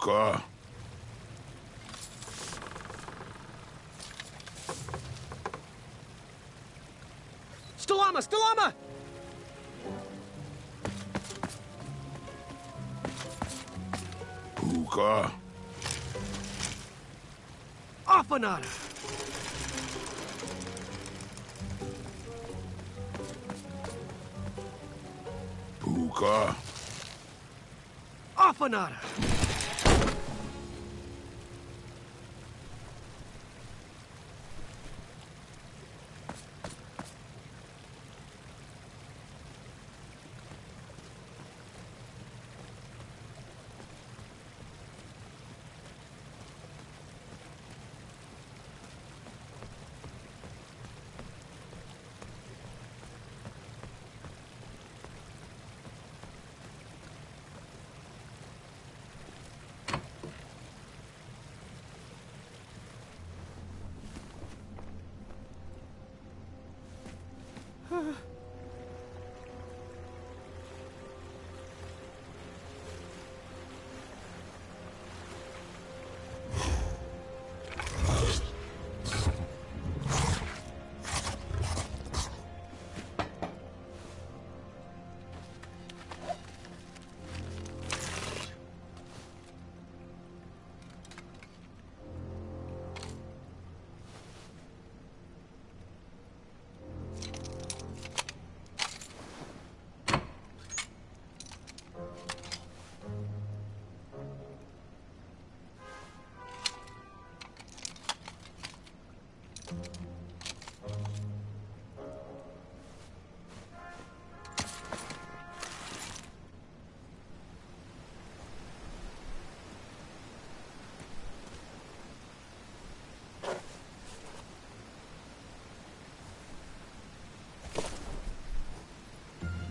Puka. Stalama! Stalama! Puka. Afanada! Puka. Afanada!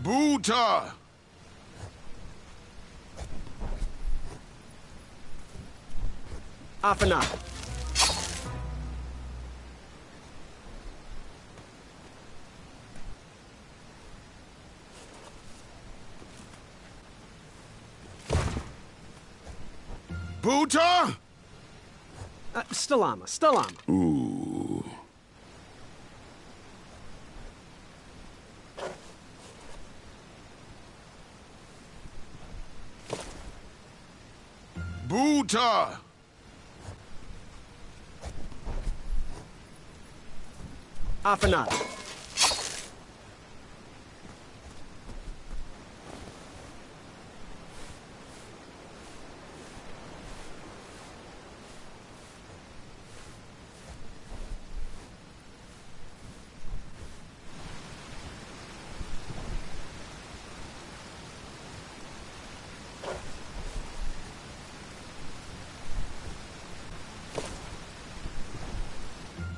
Buta! Afanada! Buta! Stalama! Stalama! Ooh. Buta! Afanada!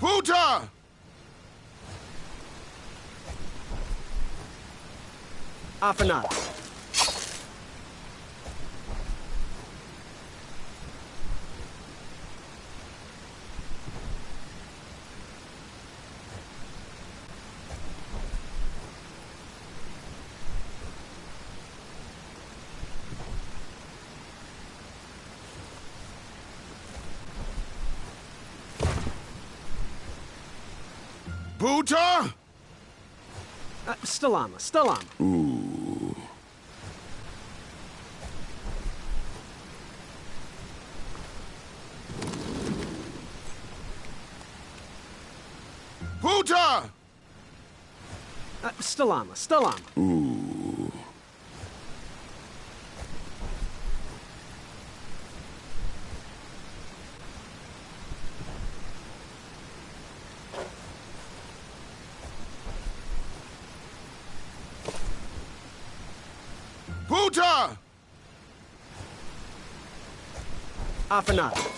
Buta! Afanada! Buta! Stalama! Stalama! Ooh. Buta! Stalama! Stalama! Ooh. Buta! Afanada!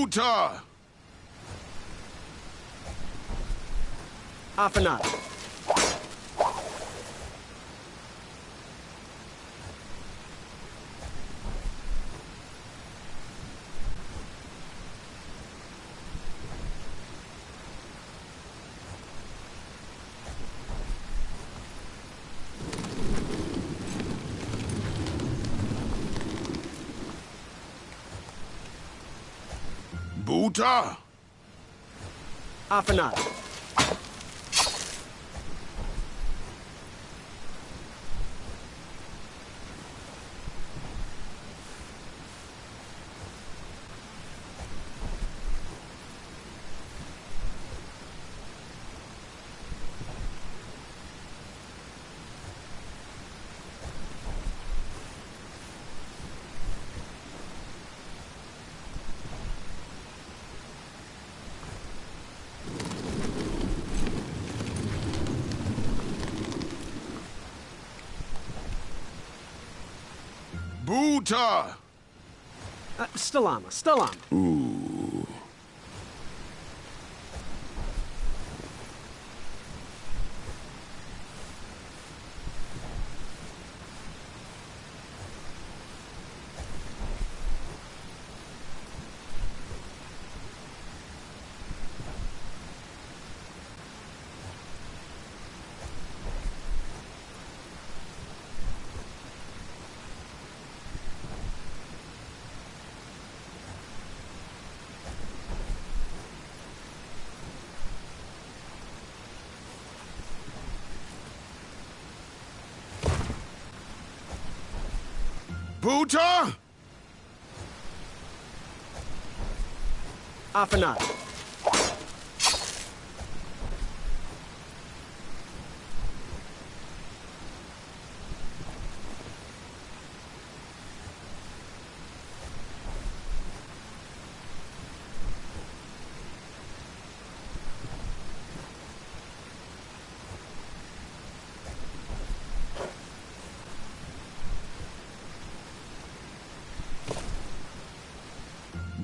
Buta! Afanada. Buta! Afanada. Buta! Stalama. Stalama. Ooh. Buta! Afanada.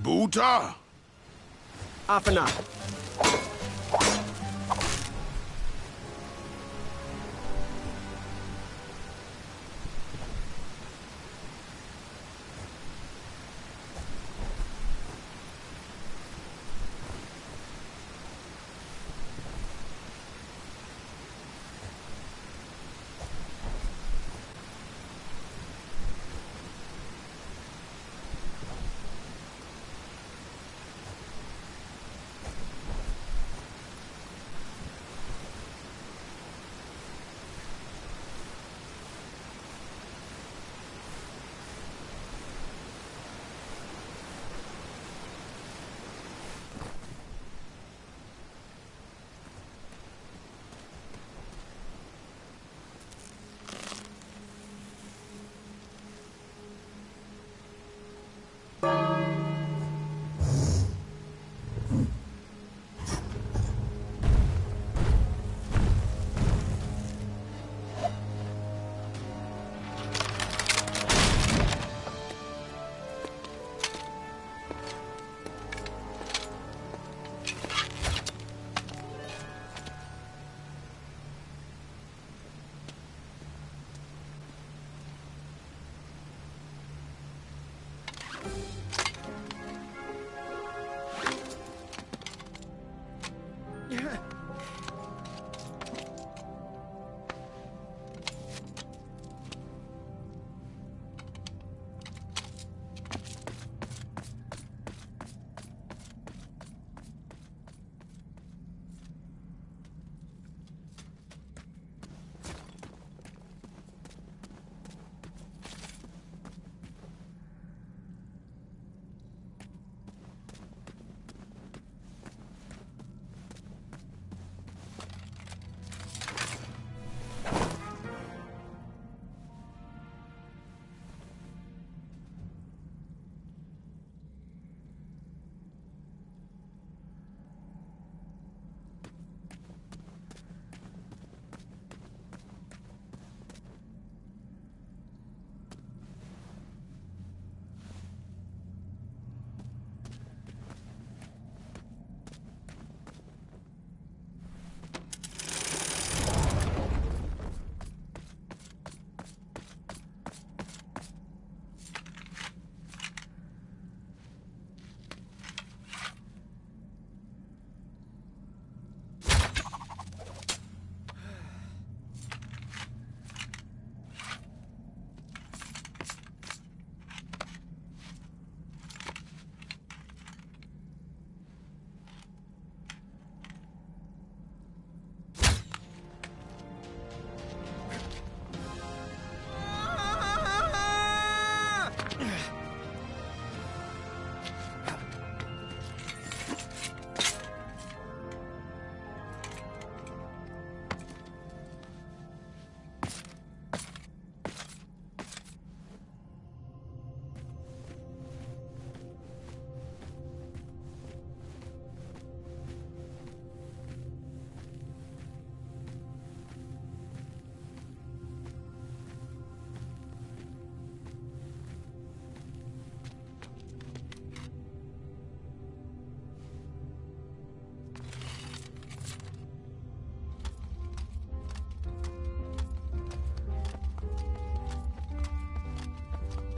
Buta! Afanada.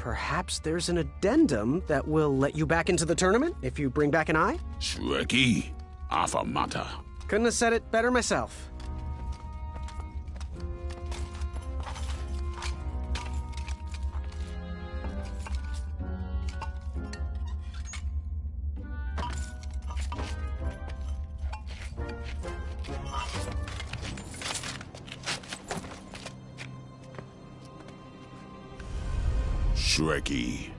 Perhaps there's an addendum that will let you back into the tournament if you bring back an eye? Shrekky, Afamata. Couldn't have said it better myself. Shrekky.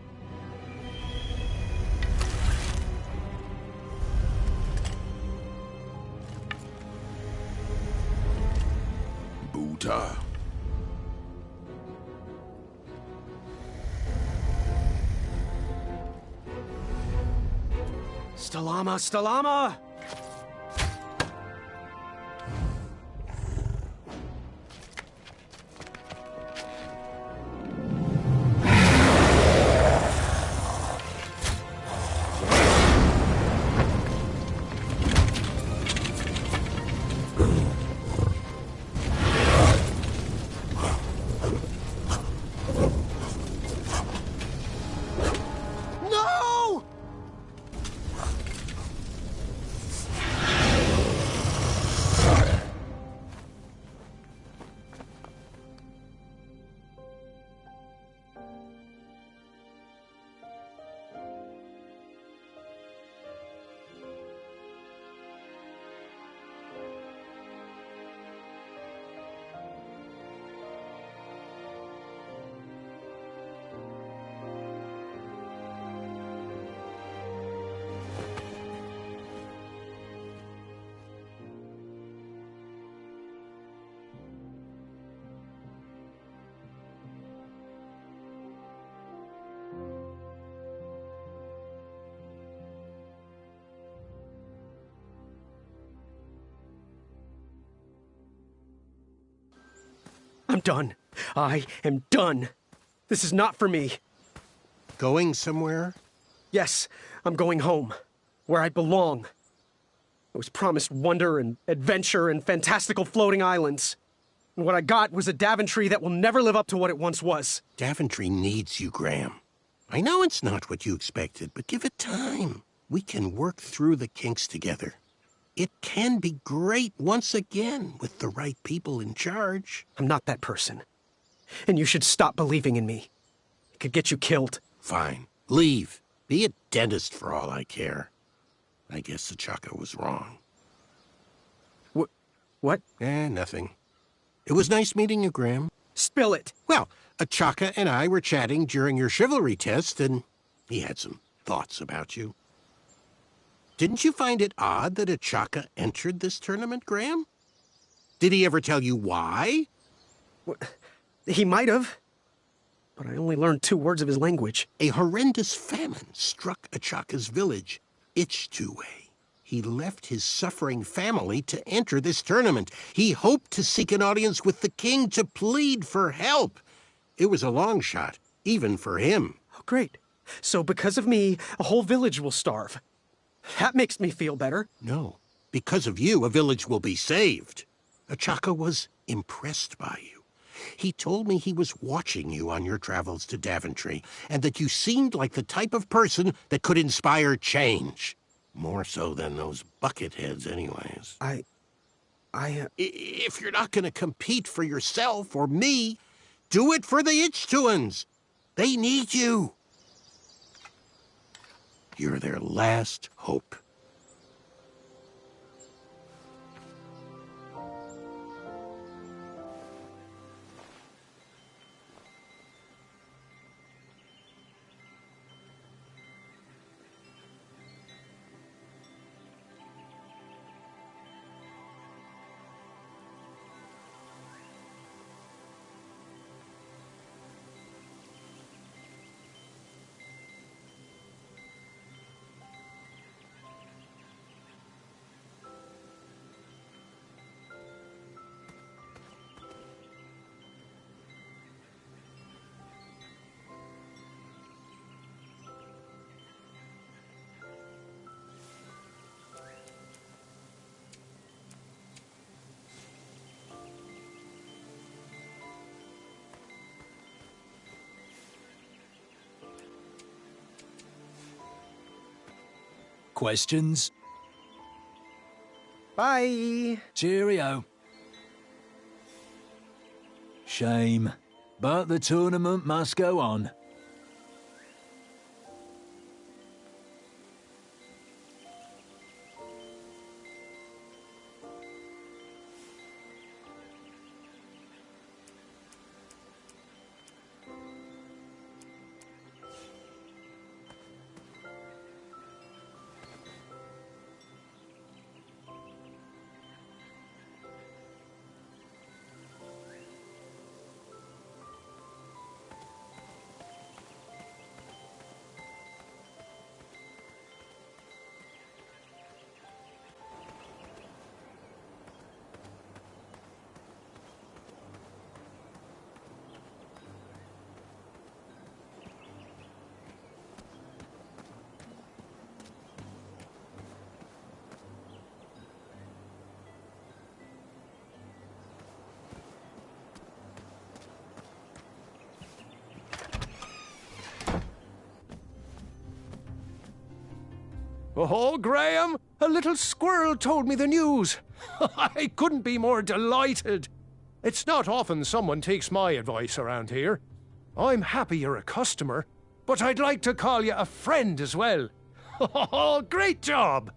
Buta. Stalama, Stalama! No! I'm done. I am done. This is not for me. Going somewhere? Yes, I'm going home, where I belong. I was promised wonder and adventure and fantastical floating islands. And what I got was a Daventry that will never live up to what it once was. Daventry needs you, Graham. I know it's not what you expected, but give it time. We can work through the kinks together. It can be great once again with the right people in charge. I'm not that person. And you should stop believing in me. It could get you killed. Fine. Leave. Be a dentist for all I care. I guess Achaka was wrong. What? Nothing. It was nice meeting you, Graham. Spill it. Well, Achaka and I were chatting during your chivalry test, and he had some thoughts about you. Didn't you find it odd that Achaka entered this tournament, Graham? Did he ever tell you why? He might have, but I only learned 2 words of his language. A horrendous famine struck Achaka's village, Ichtuwe. He left his suffering family to enter this tournament. He hoped to seek an audience with the king to plead for help. It was a long shot, even for him. Oh, great. So because of me, a whole village will starve. That makes me feel better. No. Because of you, a village will be saved. Achaka was impressed by you. He told me he was watching you on your travels to Daventry, and that you seemed like the type of person that could inspire change. More so than those bucketheads, anyways. If you're not going to compete for yourself or me, do it for the Ichtuans. They need you. You're their last hope. Questions? Bye. Cheerio. Shame. But the tournament must go on. Oh, Graham, a little squirrel told me the news. I couldn't be more delighted. It's not often someone takes my advice around here. I'm happy you're a customer, but I'd like to call you a friend as well. Oh, great job!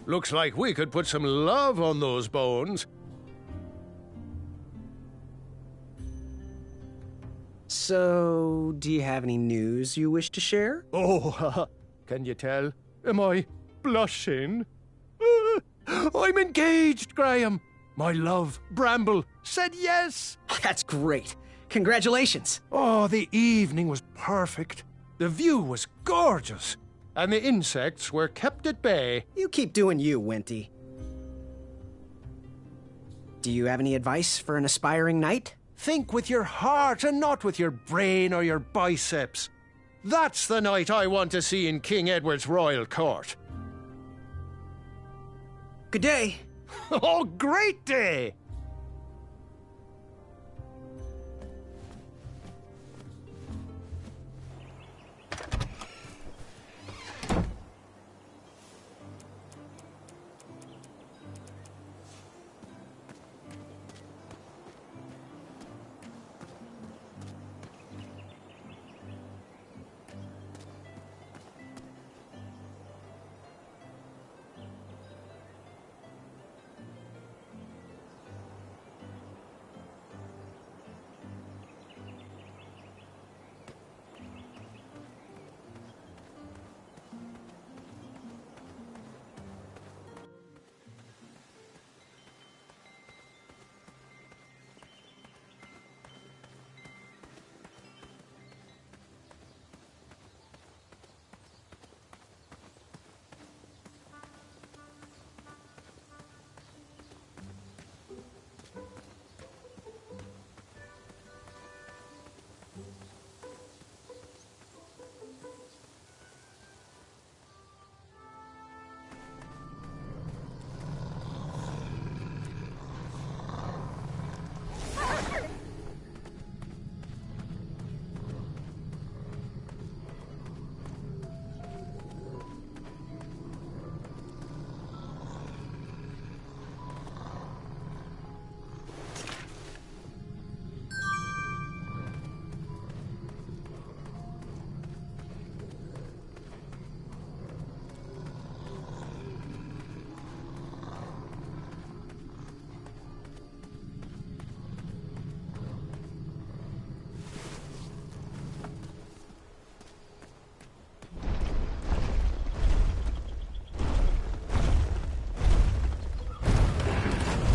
Looks like we could put some love on those bones. So, do you have any news you wish to share? Oh, can you tell? Am I blushing? I'm engaged, Graham. My love, Bramble, said yes. That's great. Congratulations. Oh, the evening was perfect. The view was gorgeous. And the insects were kept at bay. You keep doing you, Wenty. Do you have any advice for an aspiring knight? Think with your heart and not with your brain or your biceps. That's the knight I want to see in King Edward's royal court. Good day. Oh, great day!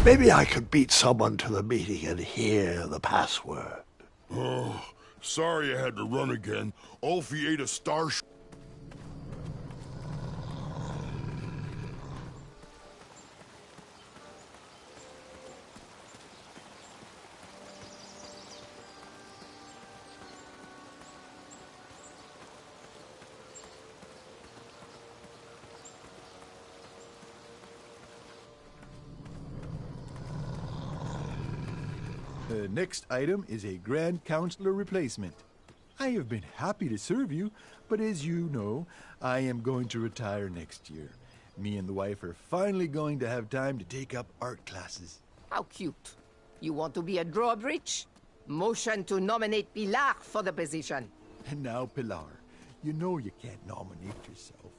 Maybe I could beat someone to the meeting and hear the password. Oh, sorry I had to run again. Ulfie ate a star. The next item is a Grand Counselor replacement. I have been happy to serve you, but as you know, I am going to retire next year. Me and the wife are finally going to have time to take up art classes. How cute. You want to be a drawbridge? Motion to nominate Pilar for the position. And now, Pilar, you know you can't nominate yourself.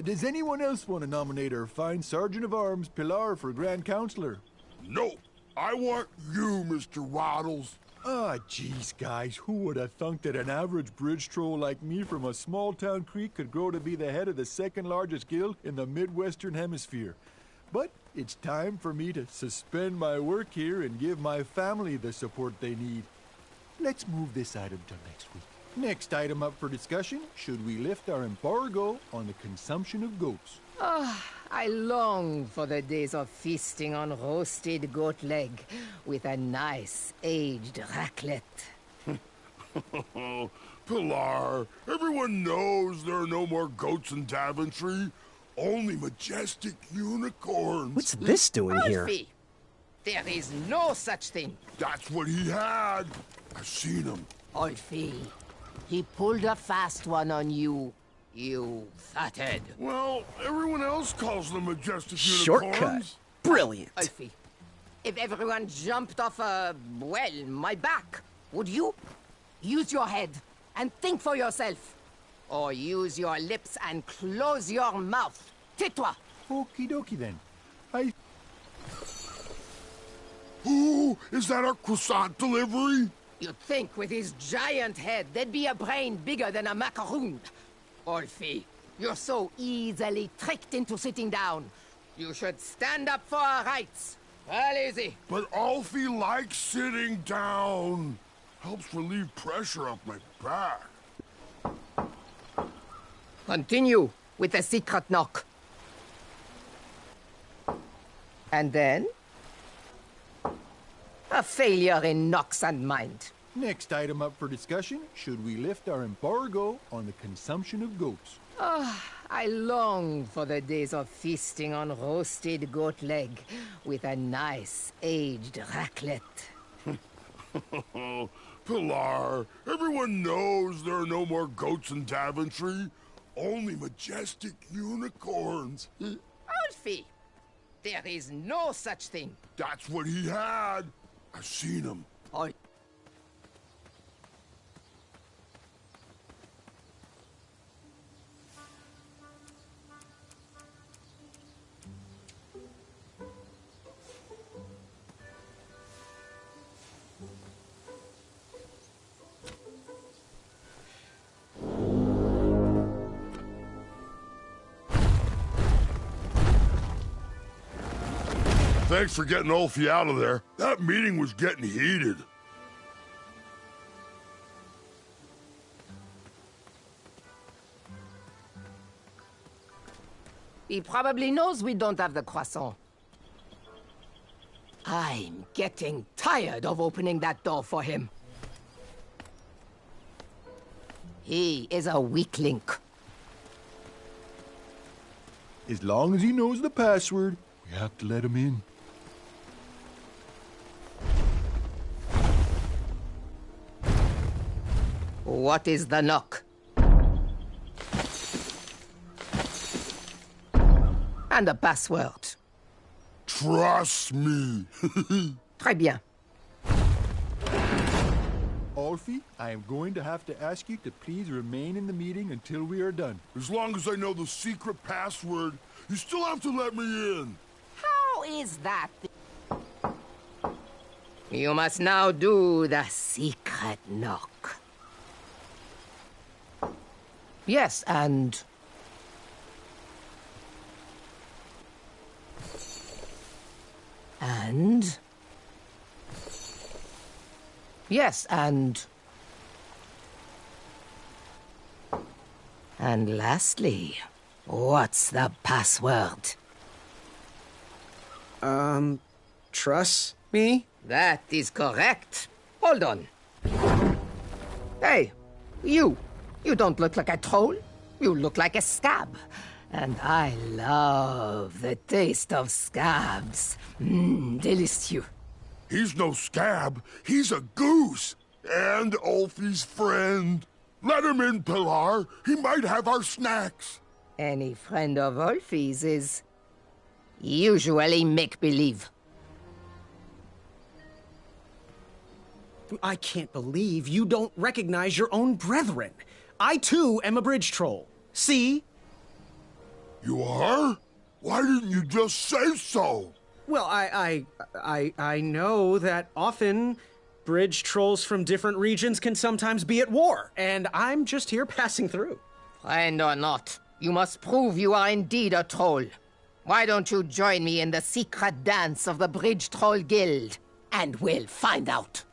Does anyone else want to nominate our fine Sergeant of Arms, Pilar, for Grand Counselor? No, I want you, Mr. Waddles. Ah, geez, guys, who would have thunk that an average bridge troll like me from a small-town creek could grow to be the head of the second-largest guild in the Midwestern Hemisphere? But it's time for me to suspend my work here and give my family the support they need. Let's move this item till next week. Next item up for discussion, should we lift our embargo on the consumption of goats? I long for the days of feasting on roasted goat leg with a nice aged raclette. Pilar, everyone knows there are no more goats in Daventry. Only majestic unicorns. What's this doing here? Alfie, there is no such thing. That's what he had. I've seen him. Alfie, he pulled a fast one on you. You fathead. Well, everyone else calls them majestic Shortcut. unicorns. Brilliant. Alfie, if everyone jumped off my back, would you? Use your head and think for yourself. Or use your lips and close your mouth. Tais-toi. Okie dokie then. Ooh, is that our croissant delivery? You'd think with his giant head, there'd be a brain bigger than a macaroon. Alfie, you're so easily tricked into sitting down. You should stand up for our rights. Well, easy. But Alfie likes sitting down. Helps relieve pressure off my back. Continue with the secret knock. And then? A failure in knocks and mind. Next item up for discussion, should we lift our embargo on the consumption of goats? I long for the days of feasting on roasted goat leg with a nice aged raclette. Pilar, everyone knows there are no more goats in Daventry. Only majestic unicorns. Alfie, there is no such thing. That's what he had. I've seen him. Thanks for getting Alfie out of there. That meeting was getting heated. He probably knows we don't have the croissant. I'm getting tired of opening that door for him. He is a weak link. As long as he knows the password, we have to let him in. What is the knock? And the password. Trust me. Très bien. Alfie, I am going to have to ask you to please remain in the meeting until we are done. As long as I know the secret password, you still have to let me in. How is that? You must now do the secret knock. Yes, and... And... Yes, and... And lastly, what's the password? Trust me? That is correct. Hold on. Hey, you. You don't look like a troll. You look like a scab. And I love the taste of scabs. Delicious. He's no scab. He's a goose. And Ulfie's friend. Let him in, Pilar. He might have our snacks. Any friend of Ulfie's is usually make-believe. I can't believe you don't recognize your own brethren. I, too, am a bridge troll. See? You are? Why didn't you just say so? Well, I know that often bridge trolls from different regions can sometimes be at war, and I'm just here passing through. Friend or not, you must prove you are indeed a troll. Why don't you join me in the secret dance of the Bridge Troll Guild, and we'll find out.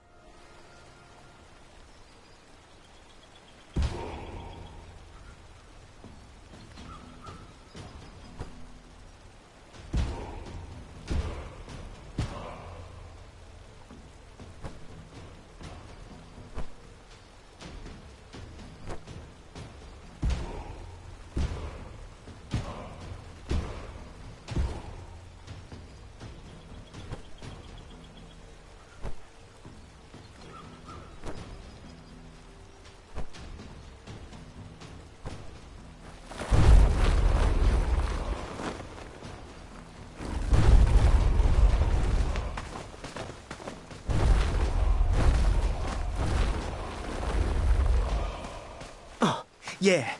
Yeah.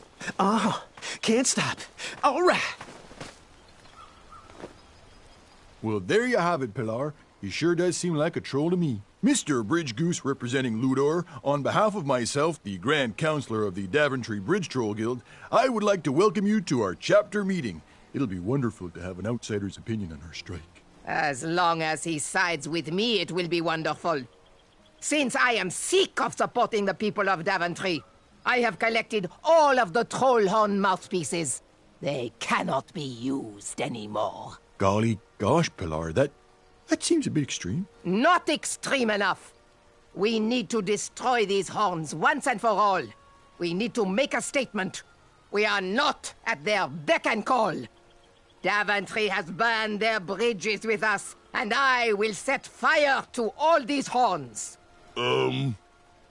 Can't stop. All right. Well, there you have it, Pilar. He sure does seem like a troll to me. Mr. Bridge Goose representing Ludor, on behalf of myself, the Grand Counselor of the Daventry Bridge Troll Guild, I would like to welcome you to our chapter meeting. It'll be wonderful to have an outsider's opinion on our strike. As long as he sides with me, it will be wonderful. Since I am sick of supporting the people of Daventry, I have collected all of the troll horn mouthpieces. They cannot be used anymore. Golly gosh, Pilar, that seems a bit extreme. Not extreme enough. We need to destroy these horns once and for all. We need to make a statement. We are not at their beck and call. Daventry has burned their bridges with us, and I will set fire to all these horns.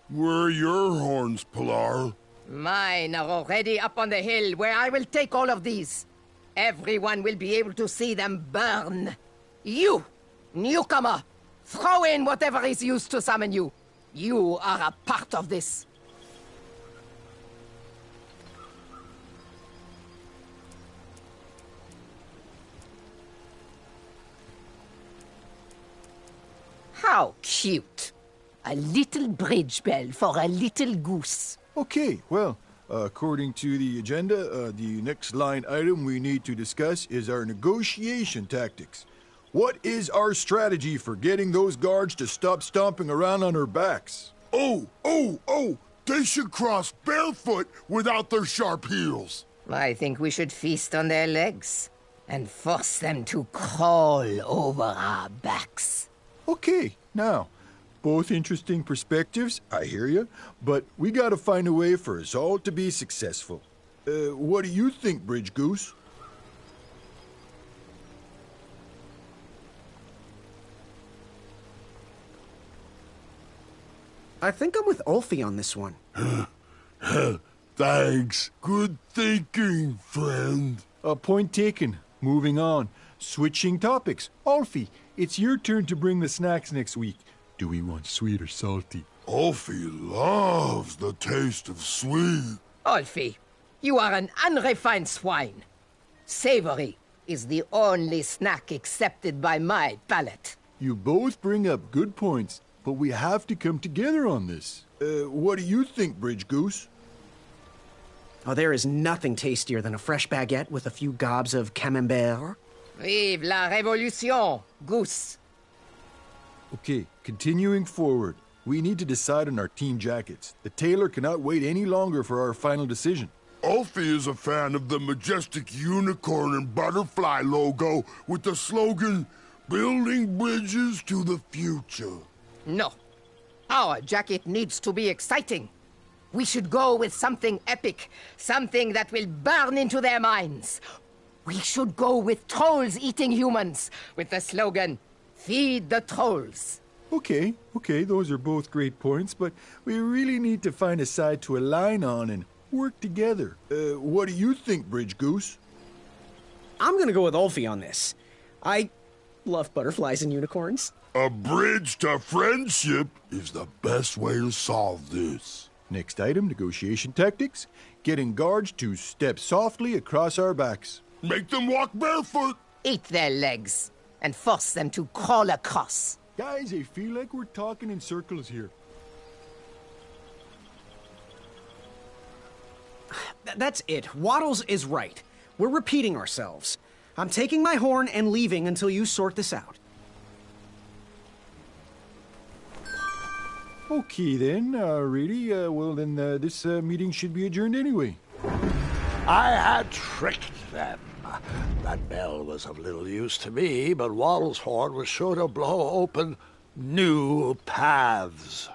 Where are your horns, Pilar? Mine are already up on the hill where I will take all of these. Everyone will be able to see them burn. You, newcomer, throw in whatever is used to summon you. You are a part of this. How cute. A little bridge bell for a little goose. Okay, well, according to the agenda, the next line item we need to discuss is our negotiation tactics. What is our strategy for getting those guards to stop stomping around on our backs? Oh! They should cross barefoot without their sharp heels. I think we should feast on their legs and force them to crawl over our backs. Okay, now, both interesting perspectives, I hear you, but we gotta find a way for us all to be successful. What do you think, Bridge Goose? I think I'm with Ulfie on this one. Thanks. Good thinking, friend. Point taken. Moving on. Switching topics. Ulfie, it's your turn to bring the snacks next week. Do we want sweet or salty? Ulfie loves the taste of sweet. Ulfie, you are an unrefined swine. Savory is the only snack accepted by my palate. You both bring up good points, but we have to come together on this. What do you think, Bridge Goose? Oh, there is nothing tastier than a fresh baguette with a few gobs of camembert. Vive la révolution, Goose. Okay, continuing forward. We need to decide on our team jackets. The tailor cannot wait any longer for our final decision. Ulfie is a fan of the majestic unicorn and butterfly logo with the slogan, "Building bridges to the future." No. Our jacket needs to be exciting. We should go with something epic, something that will burn into their minds. We should go with trolls eating humans, with the slogan, "Feed the trolls." Okay, those are both great points, but we really need to find a side to align on and work together. What do you think, Bridge Goose? I'm gonna go with Ulfie on this. I love butterflies and unicorns. A bridge to friendship is the best way to solve this. Next item, negotiation tactics. Getting guards to step softly across our backs. Make them walk barefoot. Eat their legs and force them to crawl across. Guys, I feel like we're talking in circles here. That's it. Waddles is right. We're repeating ourselves. I'm taking my horn and leaving until you sort this out. Okay then, really? Well then, this meeting should be adjourned anyway. I had tricked them. That bell was of little use to me, but Waddle's horn was sure to blow open new paths.